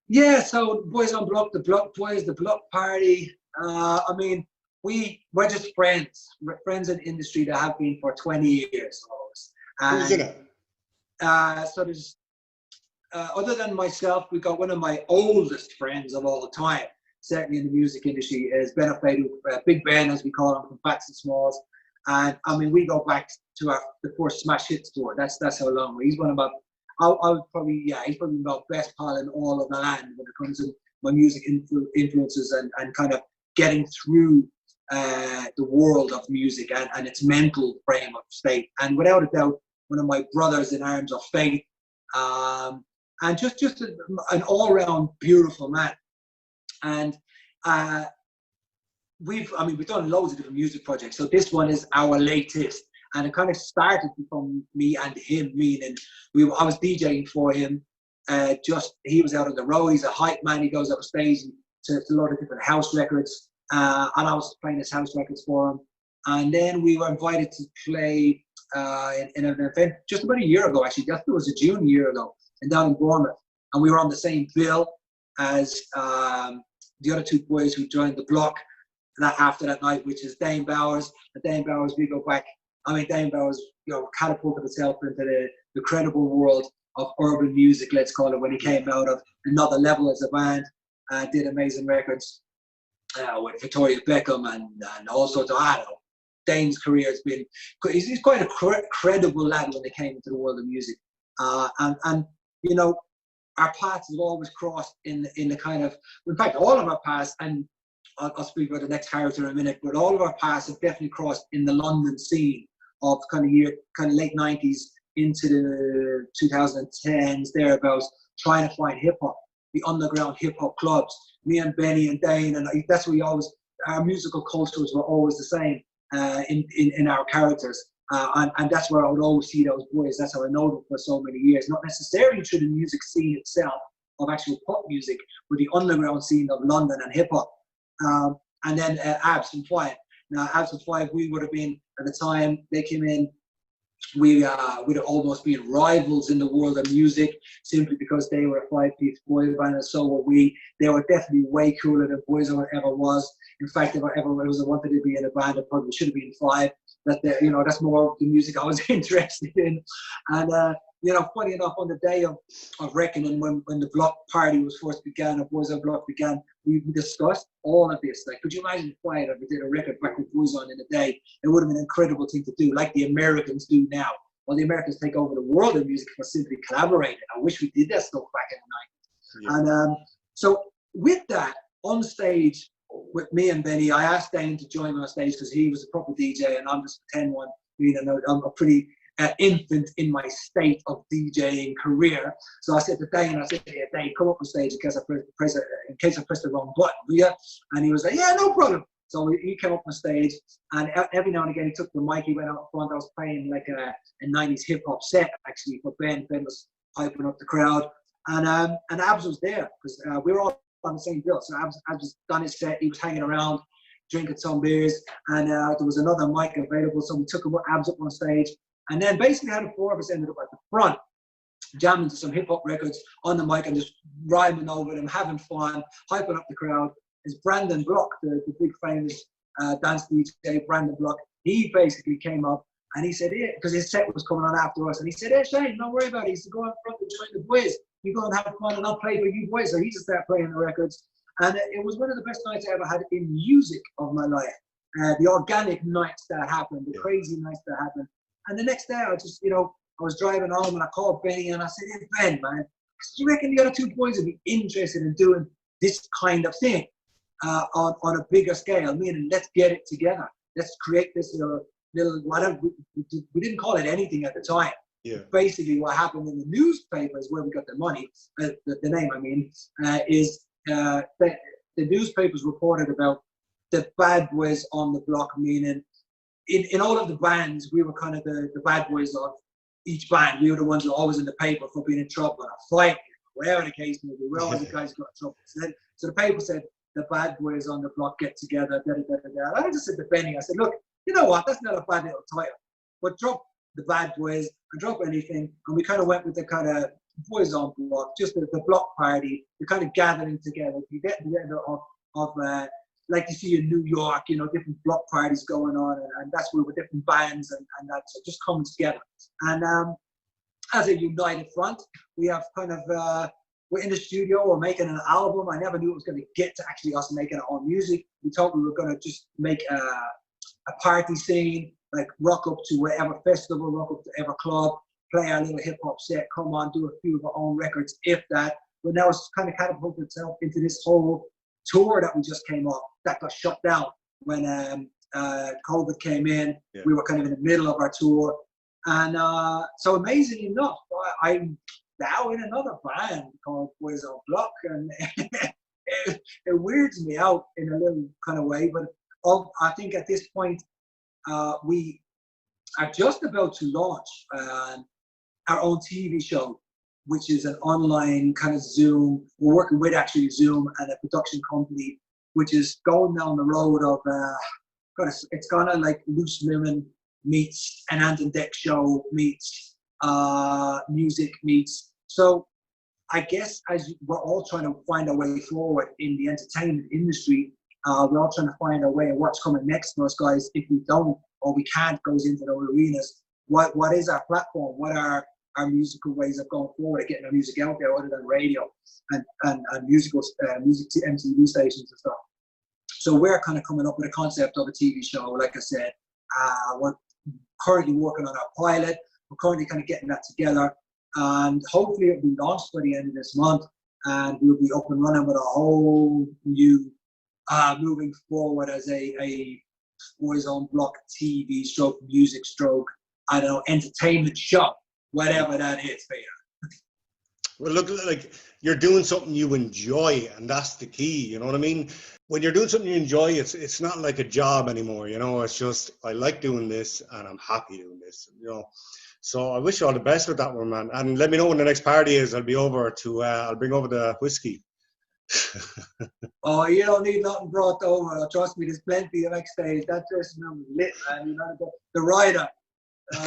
Yeah. So Boyzone Block, the Block Boys, the Block Party. I mean, we're just friends. We're friends in the industry that have been for 20 years almost. Who's in it? So there's, other than myself, we've got one of my oldest friends of all time, certainly in the music industry, is Ben O'Fedu, Big Ben, as we call him, from Fats and Smalls. And I mean, we go back to the first Smash Hits tour. That's how long. He's one of my, he's probably my best pal in all of the land when it comes to my music influences and kind of getting through the world of music and its mental frame of state. And without a doubt, one of my brothers in arms of faith. And just an all-round beautiful man. And we've done loads of different music projects. So this one is our latest, and it kind of started from me and him. Meaning, I was DJing for him. He was out on the road. He's a hype man. He goes up stage to a lot of different house records, and I was playing his house records for him. And then we were invited to play in an event just about a year ago. Actually, that was a June year ago, and down in Bournemouth, and we were on the same bill as the other two boys who joined the block after that night, which is Dane Bowers. And Dane Bowers, we go back. I mean, Dane Bowers, catapulted himself into the credible world of urban music, let's call it, when he came out of Another Level as a band, did amazing records with Victoria Beckham and all sorts of, I don't know. Dane's career has been, he's quite a credible lad when they came into the world of music. And you know, our paths have always crossed in the kind of, in fact, all of our paths, and I'll speak about the next character in a minute, but all of our paths have definitely crossed in the London scene of kind of late 90s into the 2010s, thereabouts, trying to find hip hop, the underground hip hop clubs. Me and Benny and Dane, and that's where our musical cultures were always the same in our characters. And that's where I would always see those boys. That's how I know them for so many years. Not necessarily through the music scene itself of actual pop music, but the underground scene of London and hip hop. And then Abs and Five. Now, Abs and Five, we would have been, at the time they came in, we'd have almost been rivals in the world of music, simply because they were a five-piece boy band and so were we. They were definitely way cooler than Boyzone ever was. In fact, if I ever wanted to be in a band, it probably should have been Five. That's more the music I was interested in. And funny enough, on the day of reckoning, when the block party was first began, or Boyzone Block began, we discussed all of this. Like, could you imagine Quiet if we did a record back with Boyzone in the day? It would have been an incredible thing to do, like the Americans do now. Well, the Americans take over the world of music for simply collaborating. I wish we did that stuff back in the 90s. Yeah. And so with that, on stage with me and Benny, I asked Dane to join me on stage because he was a proper DJ and I'm just a 10-1. I'm a pretty infant in my state of DJing career. So I said to Dane, "Yeah, Dane, come up on stage in case I press the wrong button, will you?" And he was like, "Yeah, no problem." So he came up on stage, and every now and again he took the mic. He went out front. I was playing like a 90s hip hop set actually for Ben. Ben was hyping up the crowd. And Abs was there because we were all on the same bill. So Abs was done his set. He was hanging around, drinking some beers, and there was another mic available. So we took Abs up on stage, and then basically how the four of us ended up at the front, jamming to some hip hop records on the mic and just rhyming over them, having fun, hyping up the crowd. Is Brandon Block, the big famous dance DJ, Brandon Block. He basically came up and he said, yeah, because his set was coming on after us, and he said, hey Shane, don't worry about it. He said, go in front and join the boys. You go and have fun and I'll play for you boys. So he just started playing the records. And it was one of the best nights I ever had in music of my life. The organic nights that happened, the crazy nights that happened. And the next day I just, I was driving home and I called Benny and I said, hey Ben, man, do you reckon the other two boys would be interested in doing this kind of thing on a bigger scale? Meaning, let's get it together. Let's create this little whatever. We didn't call it anything at the time. Yeah. Basically, what happened in the newspapers, where we got the money, the name, I mean, is that the newspapers reported about the bad boys on the block, meaning in all of the bands, we were kind of the bad boys of each band. We were the ones that were always in the paper for being in trouble, or a fight, whatever the case may be. We're always the guys who got in trouble. So the paper said, the bad boys on the block get together, da-da-da-da-da. I just said to Benny, I said, look, you know what, that's not a bad little title, but drop the bad boys and drop anything. And we kind of went with the kind of Boyzone block, just the block party, the kind of gathering together. You get together of like you see in New York, different block parties going on, and that's where with different bands and that, so just coming together. And as a united front, we have kind of, we're in the studio, we're making an album. I never knew it was going to get to actually us making our own music. We thought we were going to just make a party scene, like rock up to wherever festival, rock up to ever club, play our little hip hop set, come on, do a few of our own records, if that. But now it's kind of catapulted itself into this whole tour that we just came off that got shut down when COVID came in. Yeah. We were kind of in the middle of our tour. And so amazingly enough, I'm now in another band called Boyzone Block, and it weirds me out in a little kind of way, but I think at this point we are just about to launch our own TV show, which is an online kind of Zoom. We're working with actually Zoom and a production company, which is going down the road of it's gonna like Loose Women meets an Ant and Deck show meets music meets. So I guess as we're all trying to find our way forward in the entertainment industry, we're all trying to find our way of what's coming next for us guys. If we don't or we can't go into those arenas, what is our platform? What are our musical ways of going forward, of getting our music out there other than radio and music MTV stations and stuff. So we're kind of coming up with a concept of a TV show. Like I said, we're currently working on our pilot. We're currently kind of getting that together, and hopefully it'll be launched by the end of this month, and we'll be up and running with a whole new, moving forward as a Boyzone Block TV stroke music stroke, I don't know, entertainment show, whatever that is for you. Well, look, like you're doing something you enjoy, and that's the key. You know what I mean? When you're doing something you enjoy, it's not like a job anymore. It's just, I like doing this, and I'm happy doing this. So I wish you all the best with that one, man. And let me know when the next party is. I'll bring over the whiskey. Oh, you don't need nothing brought over. Trust me, there's plenty of backstage. That dressing room is lit, man. The rider.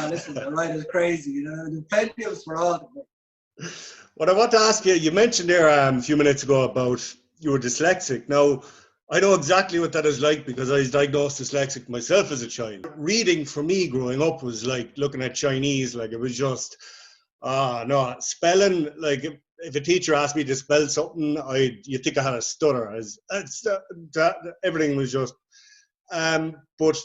Listen, the rider's crazy. There's plenty of us for all of them. What I want to ask you mentioned there a few minutes ago about you were dyslexic. Now, I know exactly what that is like because I was diagnosed dyslexic myself as a child. Reading for me growing up was like looking at Chinese, like it was just, no, spelling, like if a teacher asked me to spell something, you'd think I had a stutter. Everything was just, but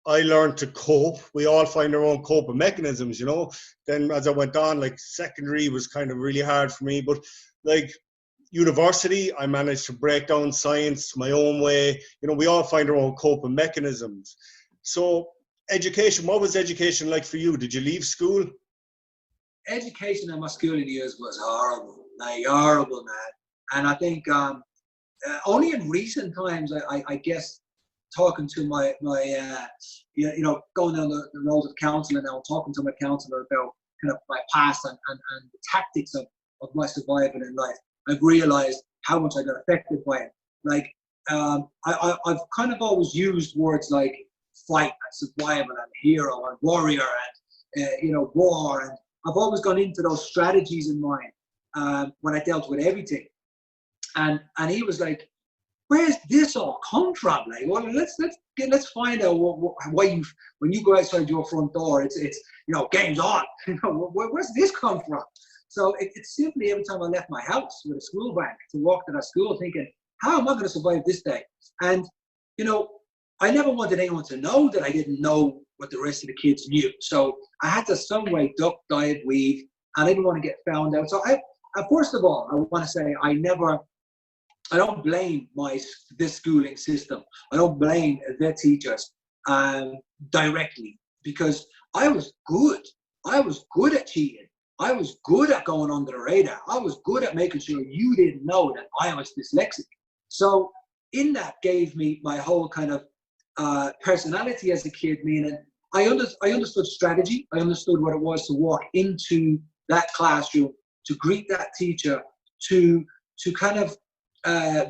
I learned to cope. We all find our own coping mechanisms, Then as I went on, like secondary was kind of really hard for me, but like university, I managed to break down science my own way. We all find our own coping mechanisms. So education, what was education like for you? Did you leave school? Education in my schooling years was horrible, man. And I think only in recent times, I guess, talking to my going down the road of counselling now, talking to my counsellor about kind of my past and the tactics of my survival in life, I've realized how much I got affected by it. Like, I've kind of always used words like fight and survival and hero and warrior and, war. And I've always gone into those strategies in mind when I dealt with everything. And he was like, where's this all come from? Like, well, let's find out why when you go outside your front door, it's game's on. Where's this come from? So it's simply every time I left my house with a school bag to walk to that school, thinking, how am I going to survive this day? And I never wanted anyone to know that I didn't know what the rest of the kids knew. So I had to some way duck, dive, weave, and I didn't want to get found out. So first of all, I want to say I don't blame this schooling system. I don't blame the teachers directly, because I was good. I was good at cheating. I was good at going under the radar. I was good at making sure you didn't know that I was dyslexic. So in that gave me my whole kind of personality as a kid, meaning I understood strategy. I understood what it was to walk into that classroom, to greet that teacher, to kind of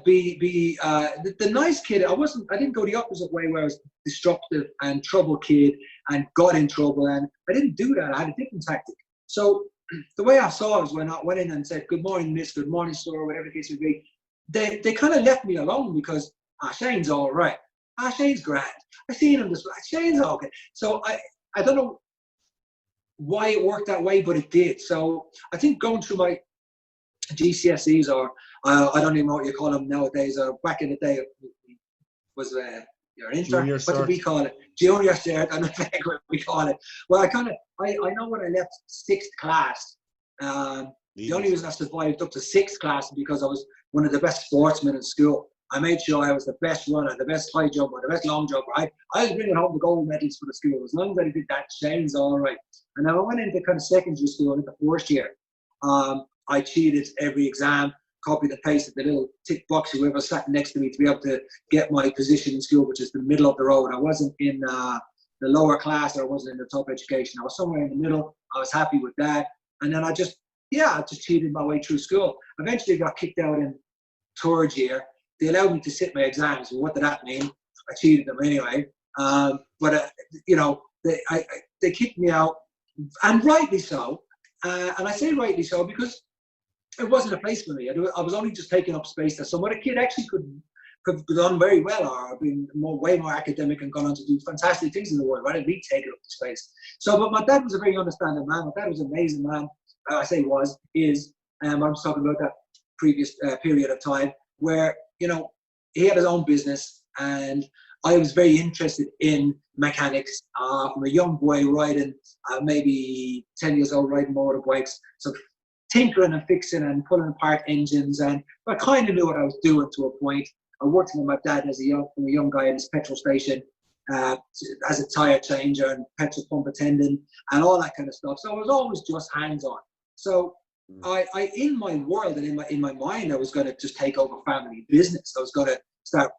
be the nice kid. I didn't go the opposite way where I was disruptive and trouble kid and got in trouble, and I didn't do that. I had a different tactic. So the way I saw it was when I went in and said, good morning, miss, good morning, sir, whatever the case would be, they kind of left me alone because Shane's all right. Shane's grand. I seen him this way. Shane's okay. So I don't know why it worked that way, but it did. So I think going through my GCSEs, or I don't even know what you call them nowadays, or back in the day was your intern. What did we call it? Junior cert. I don't know what we call it. Well, I know when I left 6th class, the only reason I survived up to 6th class because I was one of the best sportsmen in school. I made sure I was the best runner, the best high jumper, the best long jumper. I was bringing home the gold medals for the school. As long as I did that, Shane's all right. And then I went into kind of secondary school in the 1st year. I cheated every exam, copied and pasted the little tick box whoever sat next to me to be able to get my position in school, which is the middle of the road. I wasn't in the lower class, or I wasn't in the top education. I was somewhere in the middle. I was happy with that. And then I just cheated my way through school. Eventually got kicked out in 3rd year. They allowed me to sit my exams. Well, what did that mean? I cheated them anyway. They kicked me out, and rightly so. And I say rightly so because it wasn't a place for me. I was only just taking up space that some other kid actually could have done very well, or been way more academic and gone on to do fantastic things in the world rather than me taking up the space. So, but my dad was a very understanding man. My dad was an amazing man. I say is. I'm talking about that previous period of time where, he had his own business, and I was very interested in mechanics from a young boy riding, maybe 10 years old, riding motorbikes. So tinkering and fixing and pulling apart engines, and I kind of knew what I was doing to a point. I worked with my dad as a young guy in his petrol station as a tire changer and petrol pump attendant and all that kind of stuff. So I was always just hands-on. So I in my world and in my mind, I was going to just take over family business. I was going to start,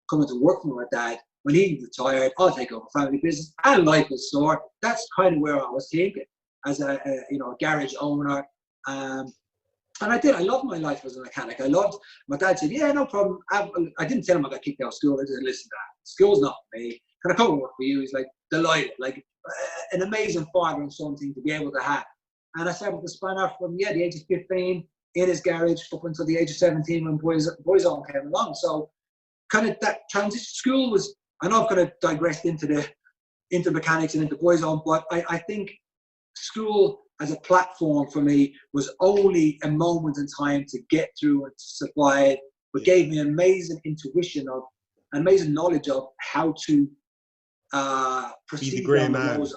coming to work for my dad. When he retired, I'll take over family business, and life is short. That's kind of where I was thinking as a garage owner. And I did. I loved my life as a mechanic. My dad said, yeah, no problem. I didn't tell him I got kicked out of school. I said, listen, Dad, school's not for me. Can I come and work for you? He's like, delighted. Like an amazing father and son thing to be able to have. And I started to span out from, the age of 15 in his garage up until the age of 17 when Boyzone came along. So kind of that transition school was, I know I've kind of digressed into mechanics and into Boyzone, but I think school as a platform for me was only a moment in time to get through and to survive, but gave me amazing intuition of, amazing knowledge of how to proceed down the road.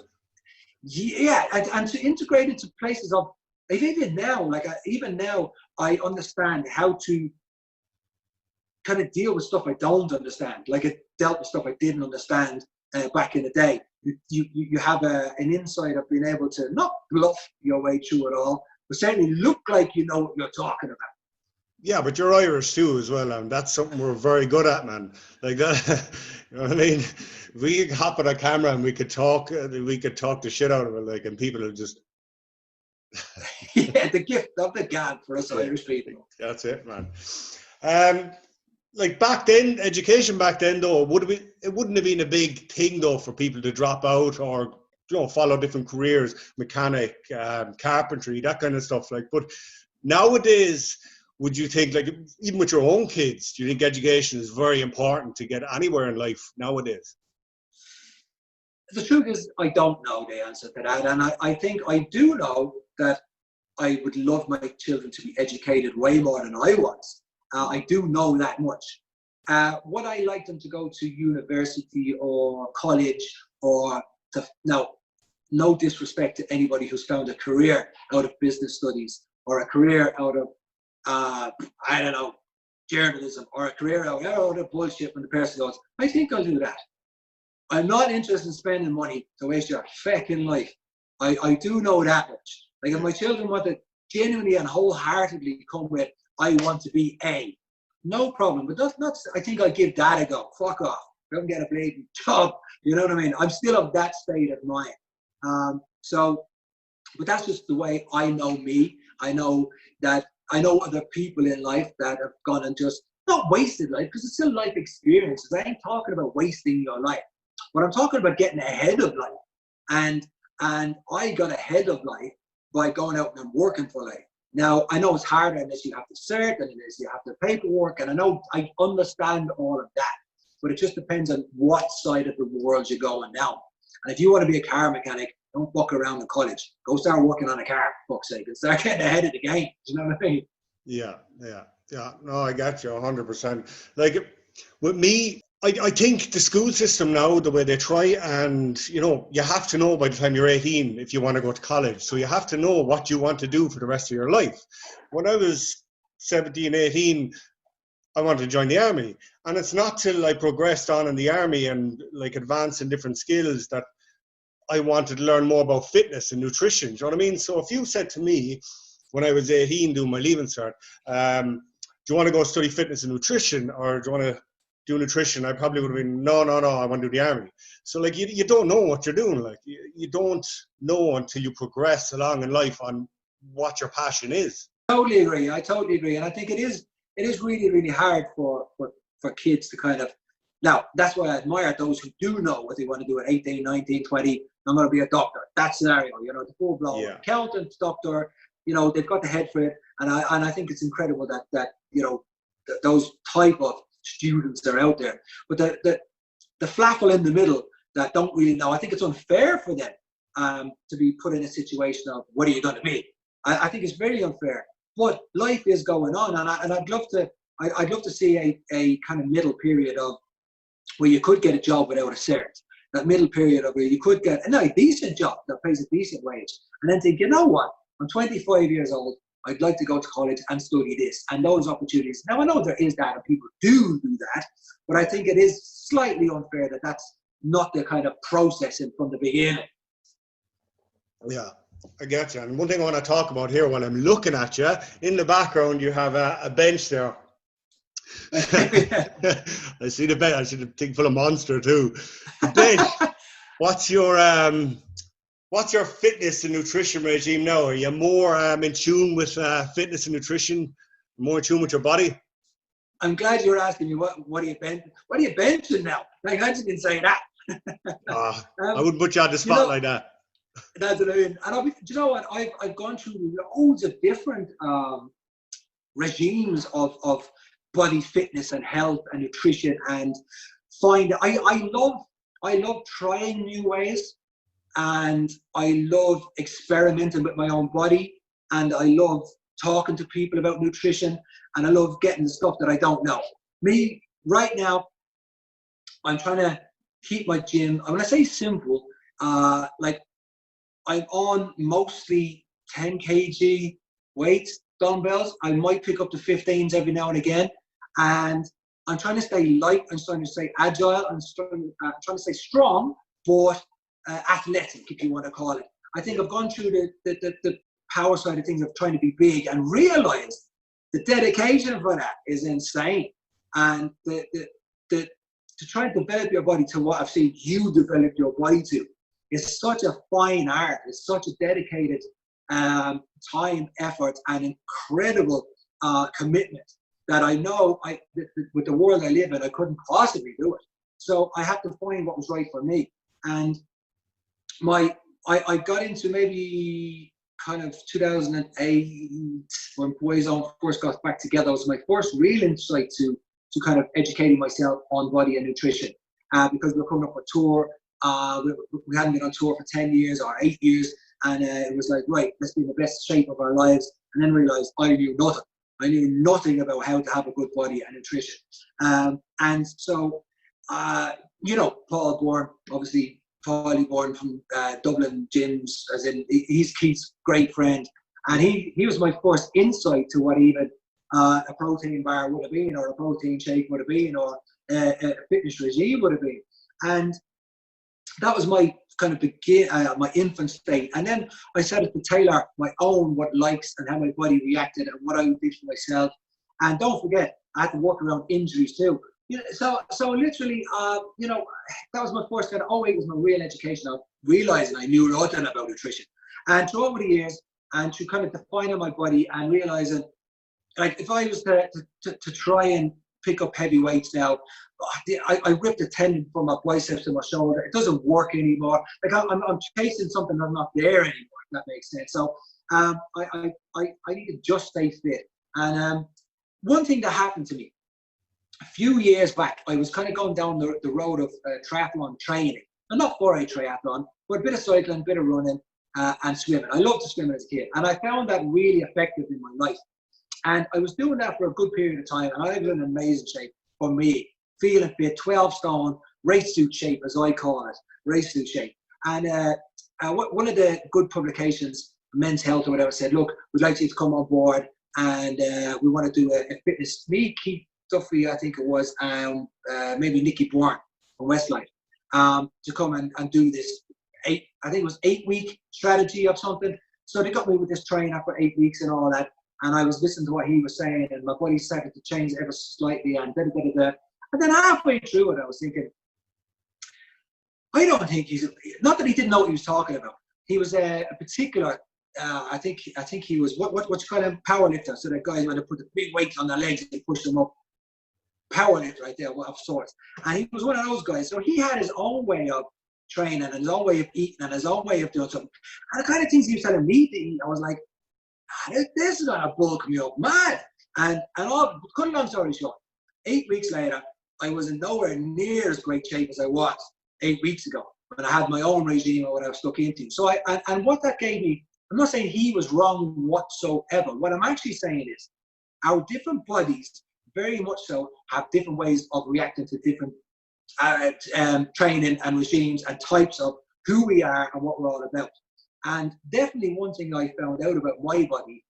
Yeah, and to integrate into places of, even now, I understand how to kind of deal with stuff I don't understand. Like I dealt with stuff I didn't understand back in the day. You have an insight of being able to not bluff your way through it all, but certainly look like you know what you're talking about. Yeah, but you're Irish too as well, and that's something we're very good at, man. Like that, you know what I mean? We could hop on a camera and we could talk the shit out of it, like, and people will just Yeah, the gift of the gab for us Irish people. That's it, man. Like back then, education back then, though, it wouldn't have been a big thing, though, for people to drop out or, you know, follow different careers, mechanic, carpentry, that kind of stuff. Like, but nowadays, would you think, like, even with your own kids, do you think education is very important to get anywhere in life nowadays? The truth is, I don't know the answer to that. And I think I do know that I would love my children to be educated way more than I was. I do know that much. Would I like them to go to university or college or no disrespect to anybody who's found a career out of business studies or a career out of, I don't know, journalism or a career out of bullshit when the person goes, I think I'll do that. I'm not interested in spending money to waste your fucking life. I do know that much. Like if my children want to genuinely and wholeheartedly come with, I want to be A, no problem. But that's not, I think I'll give that a go. Fuck off. Don't get a blatant job. You know what I mean? I'm still of that state of mind. But that's just the way I know me. I know other people in life that have gone and just not wasted life, because it's still life experiences. I ain't talking about wasting your life, but I'm talking about getting ahead of life. And I got ahead of life by going out and working for life. Now, I know it's harder unless you have the cert and unless you have the paperwork, and I understand all of that, but it just depends on what side of the world you're going down. And if you want to be a car mechanic, don't fuck around in college. Go start working on a car, for fuck's sake, and start getting ahead of the game. Do you know what I mean? Yeah. No, I got you 100%. Like with me, I think the school system now, the way they try, and, you know, you have to know by the time you're 18 if you want to go to college. So you have to know what you want to do for the rest of your life. When I was 17, 18, I wanted to join the army. And it's not till I progressed on in the army and like advanced in different skills that I wanted to learn more about fitness and nutrition. Do you know what I mean? So if you said to me when I was 18 doing my leaving cert, do you want to go study fitness and nutrition, or do you want to do nutrition? I probably would have been, no, I want to do the army. So like you don't know what you're doing. Like you don't know until you progress along in life on what your passion is. I totally agree. And I think it is really, really hard for kids to kind of, now that's why I admire those who do know what they want to do at 18, 19, 20. I'm going to be a doctor. That scenario, you know, the full blown accountant, doctor, you know, they've got the head for it. And I think it's incredible that you know, those type of students are out there. But the flaffle in the middle that don't really know, I think it's unfair for them to be put in a situation of, what are you going to be? I think it's very unfair. But life is going on, and I'd love to see a kind of middle period of where you could get a job without a cert. That middle period of where you could get a decent job that pays a decent wage, and then think, you know what, I'm 25 years old, I'd like to go to college and study this, and those opportunities. Now I know there is that, and people do that, but I think it is slightly unfair that that's not the kind of processing from the beginning. Yeah, I get you. And one thing I want to talk about here while I'm looking at you, in the background you have a bench there. I see the bench. I see the thing full of Monster too. The bench. What's your fitness and nutrition regime now? Are you more in tune with fitness and nutrition? More in tune with your body? I'm glad you're asking me what are you benching now? Like, how did you say that? I wouldn't put you on the spot like that. That's what I mean. And do you know what? I've gone through loads of different regimes of body fitness and health and nutrition, and I love trying new ways, and I love experimenting with my own body, and I love talking to people about nutrition, and I love getting the stuff that I don't know. Me, right now, I'm trying to keep my gym, when I say simple, like I'm on mostly 10 kg weights, dumbbells. I might pick up the 15s every now and again. And I'm trying to stay light, I'm trying to stay agile, I'm trying to stay strong, but athletic, if you want to call it. I think I've gone through the power side of things of trying to be big, and realized the dedication for that is insane. And to try and develop your body to what I've seen you develop your body to is such a fine art. It's such a dedicated time, effort, and incredible commitment that I know with the world I live in, I couldn't possibly do it. So I had to find what was right for me. And I got into maybe kind of 2008 when Boyzone first got back together. It was my first real insight to kind of educating myself on body and nutrition, because we were coming up for tour. We hadn't been on tour for 10 years or 8 years, and it was like, right, let's be in the best shape of our lives. And then realized I knew nothing. I knew nothing about how to have a good body and nutrition. And so, Paul Bourne, obviously, Paulie Bourne from Dublin gyms, as in he's Keith's great friend, and he was my first insight to what even a protein bar would have been, or a protein shake would have been, or a fitness regime would have been. And that was my kind of my infant state. And then I started to tailor my own what likes and how my body reacted and what I did for myself. And don't forget, I had to work around injuries too. So literally, that was my first kind of 08 was my real education of realizing I knew nothing about nutrition. And through over the years, and through kind of defining my body and realizing, like, if I was to try and pick up heavy weights now, I ripped a tendon from my biceps to my shoulder. It doesn't work anymore. Like I'm chasing something that's not there anymore, if that makes sense. So I need to just stay fit. And one thing that happened to me a few years back, I was kind of going down the road of triathlon training. And not for a triathlon, but a bit of cycling, a bit of running, and swimming. I loved to swim as a kid. And I found that really effective in my life. And I was doing that for a good period of time. And I was in amazing shape for me. Feeling fit, 12 stone, race suit shape, as I call it, race suit shape. And one of the good publications, Men's Health or whatever, said, look, we'd like you to come on board, and we want to do a fitness. Me, Keith Duffy, I think it was, maybe Nicky Bourne from Westlife, to come and do this 8-week strategy of something. So they got me with this trainer for 8 weeks and all that. And I was listening to what he was saying, and my body started to change ever slightly, and And then halfway through it, I was thinking, I don't think not that he didn't know what he was talking about. He was a particular, I think he was, what's kind of power lifter. So that guys, when they put the big weights on their legs, they push them up. Power lifter right there, of sorts. And he was one of those guys. So he had his own way of training, and his own way of eating, and his own way of doing something. And the kind of things he was telling me to eat, I was like, this is gonna bulk me up mad. And all, cut a long story short, 8 weeks later, I was in nowhere near as great shape as I was 8 weeks ago when I had my own regime or what I was stuck into. So and what that gave me, I'm not saying he was wrong whatsoever. What I'm actually saying is our different bodies very much so have different ways of reacting to different training and regimes and types of who we are and what we're all about. And definitely one thing I found out about my body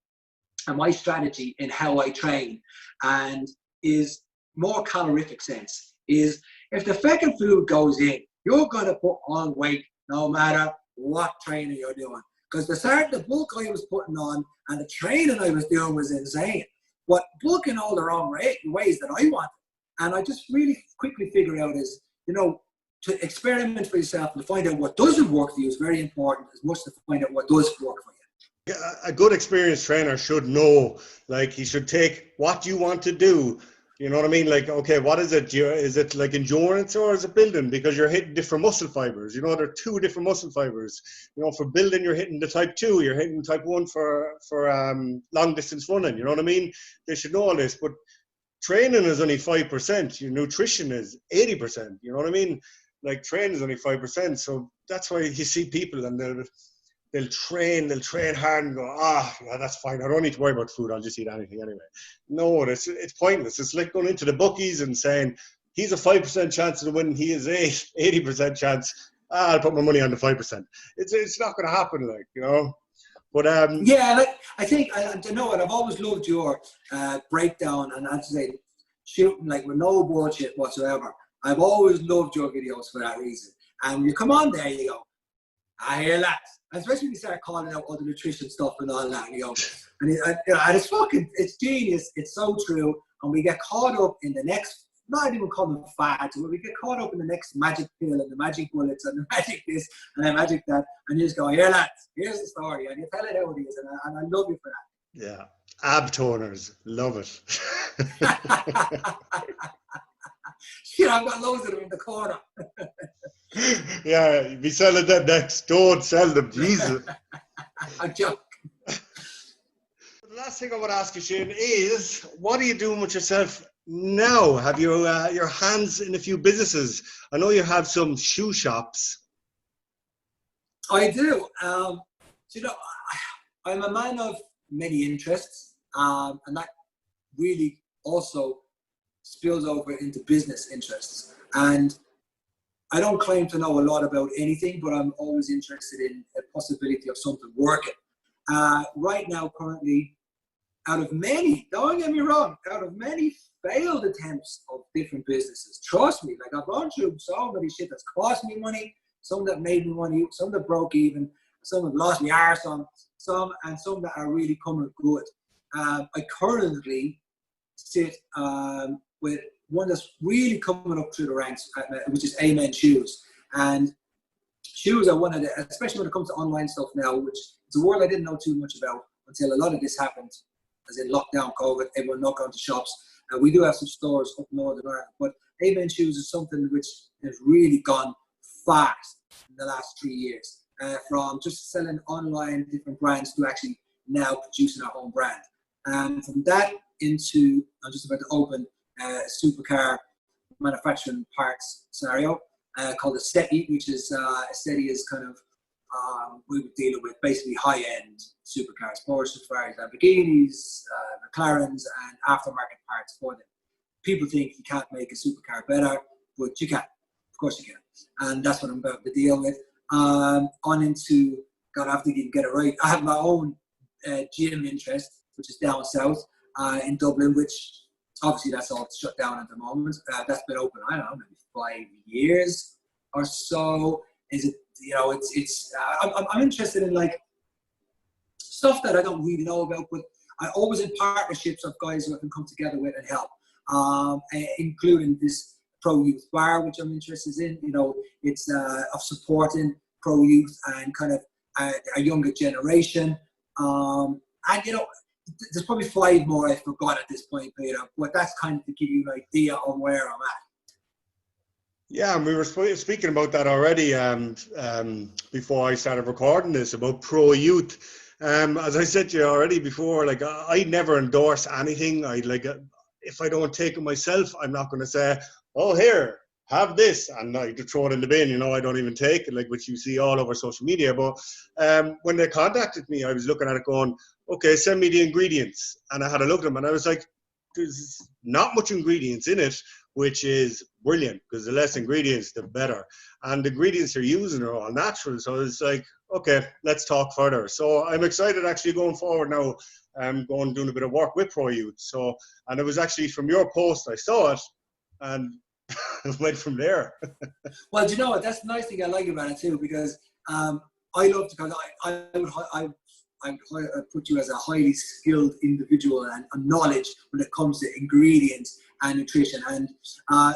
and my strategy in how I train, and is more calorific sense, is if the fucking food goes in, you're going to put on weight no matter what training you're doing. Because the bulk I was putting on and the training I was doing was insane. But bulking all the wrong ways that I wanted. And I just really quickly figured out is, to experiment for yourself and to find out what doesn't work for you is very important, as much as to find out what does work for you. A good experienced trainer should know, like, he should take what you want to do. You know what I mean? Like, okay, what is it? Is it like endurance or is it building? Because you're hitting different muscle fibers. There are 2 different muscle fibers. For building, you're hitting the type 2. You're hitting type 1 for long distance running. You know what I mean? They should know all this. But training is only 5%. Your nutrition is 80%. You know what I mean? Like, training is only 5%. So that's why you see people and they'll train hard and go, yeah, that's fine. I don't need to worry about food. I'll just eat anything anyway. No, it's pointless. It's like going into the bookies and saying, he's a 5% chance of winning. He is 80% chance. I'll put my money on the 5%. It's not going to happen, But yeah, I think, you know what, I've always loved your breakdown, and I'd say shooting like with no bullshit whatsoever. I've always loved your videos for that reason. And when you come on there, you go, I hear that. Especially when you start calling out all the nutrition stuff and all that, and it's genius. It's so true. And we get caught up in the next not even call them fads, but we get caught up in the next magic pill and the magic bullets and the magic this and the magic that, and you just go, here lads, here's the story, and you tell it how it is, and I love you for that. Yeah, ab toners, love it. Shit, I've got loads of them in the corner. Yeah, be selling them next. Don't sell them, Jesus. I'm joking. The last thing I want to ask you, Shane, is what are you doing with yourself now? Have you your hands in a few businesses? I know you have some shoe shops. I do. You know, I'm a man of many interests, and that really also spills over into business interests. And I don't claim to know a lot about anything, but I'm always interested in a possibility of something working. Right now, currently, out of many, don't get me wrong, out of many failed attempts of different businesses, trust me, like I've gone through so many shit that's cost me money, some that made me money, some that broke even, some that lost me arse on, some that are really coming good. I currently sit with one that's really coming up through the ranks, which is Amen Shoes. And shoes are one of the, especially when it comes to online stuff now, which is a world I didn't know too much about until a lot of this happened, as in lockdown, COVID, everyone not going to shops. We do have some stores up Northern Ireland, but Amen Shoes is something which has really gone fast in the last 3 years. From just selling online different brands to actually now producing our own brand. And from that into, I'm just about to open a supercar manufacturing parts scenario called a SETI, which is, a SETI is kind of, we were dealing with basically high-end supercars, Porsche, Ferraris, Lamborghinis, McLarens, and aftermarket parts for them. People think you can't make a supercar better, but you can. Of course you can. And that's what I'm about to deal with. On into, God, I have to even get it right. I have my own gym interest, which is down south in Dublin, which obviously that's all shut down at the moment. That's been open, I don't know, maybe 5 years or so. Is it, you know, I'm interested in like stuff that I don't really know about, but I always in partnerships of guys who I can come together with and help, including this pro youth bar, which I'm interested in. You know, it's of supporting pro youth and kind of a younger generation. And you know, there's probably 5 more I forgot at this point, Peter. But that's kind of to give you an idea on where I'm at. Yeah, and we were speaking about that already before I started recording this, about pro youth. As I said to you already before, like I never endorse anything. I like if I don't take it myself, I'm not going to say, "Oh, here, have this," and I to throw it in the bin. You know, I don't even take it, like which you see all over social media. But when they contacted me, I was looking at it, going, "Okay, send me the ingredients," and I had a look at them, and I was like, "There's not much ingredients in it." Which is brilliant, because the less ingredients, the better. And the ingredients they're using are all natural. So it's like, okay, let's talk further. So I'm excited actually going forward now. I'm going doing a bit of work with Pro Youth. So, and it was actually from your post I saw it and went from there. Well, do you know what? That's the nice thing I like about it too, because I love to, because I put you as a highly skilled individual and knowledge when it comes to ingredients and nutrition. And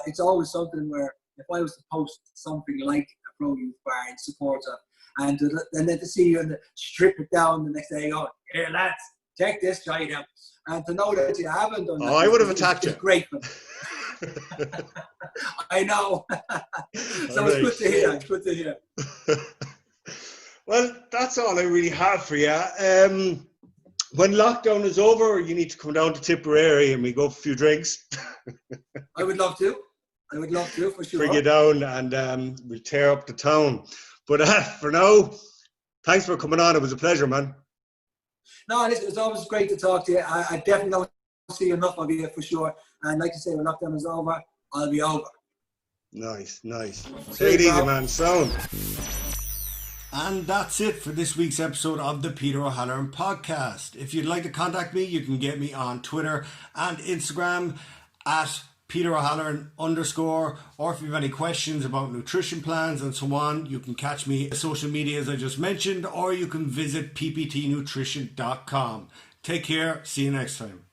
it's always something where if I was to post something like a Pro Youth Bar in support of, and then to see you and strip it down the next day, go, "Here lads, check this, try it out." And to know that you haven't done that. I would have attacked you. Great. I know. So it's good to hear. It's good to hear. Well, that's all I really have for you. When lockdown is over, you need to come down to Tipperary and we go for a few drinks. I would love to. For sure. Bring you down and we'll tear up the town. But for now, thanks for coming on. It was a pleasure, man. No, listen, it's always great to talk to you. I definitely don't see enough of you for sure. And like you say, when lockdown is over, I'll be over. Nice. Take it easy, man. Sound. And that's it for this week's episode of the Peter O Halloran Podcast. If you'd like to contact me, you can get me on Twitter and Instagram at Peter O Halloran _, or if you have any questions about nutrition plans and so on, you can catch me on social media as I just mentioned, or you can visit pptnutrition.com. Take care. See you next time.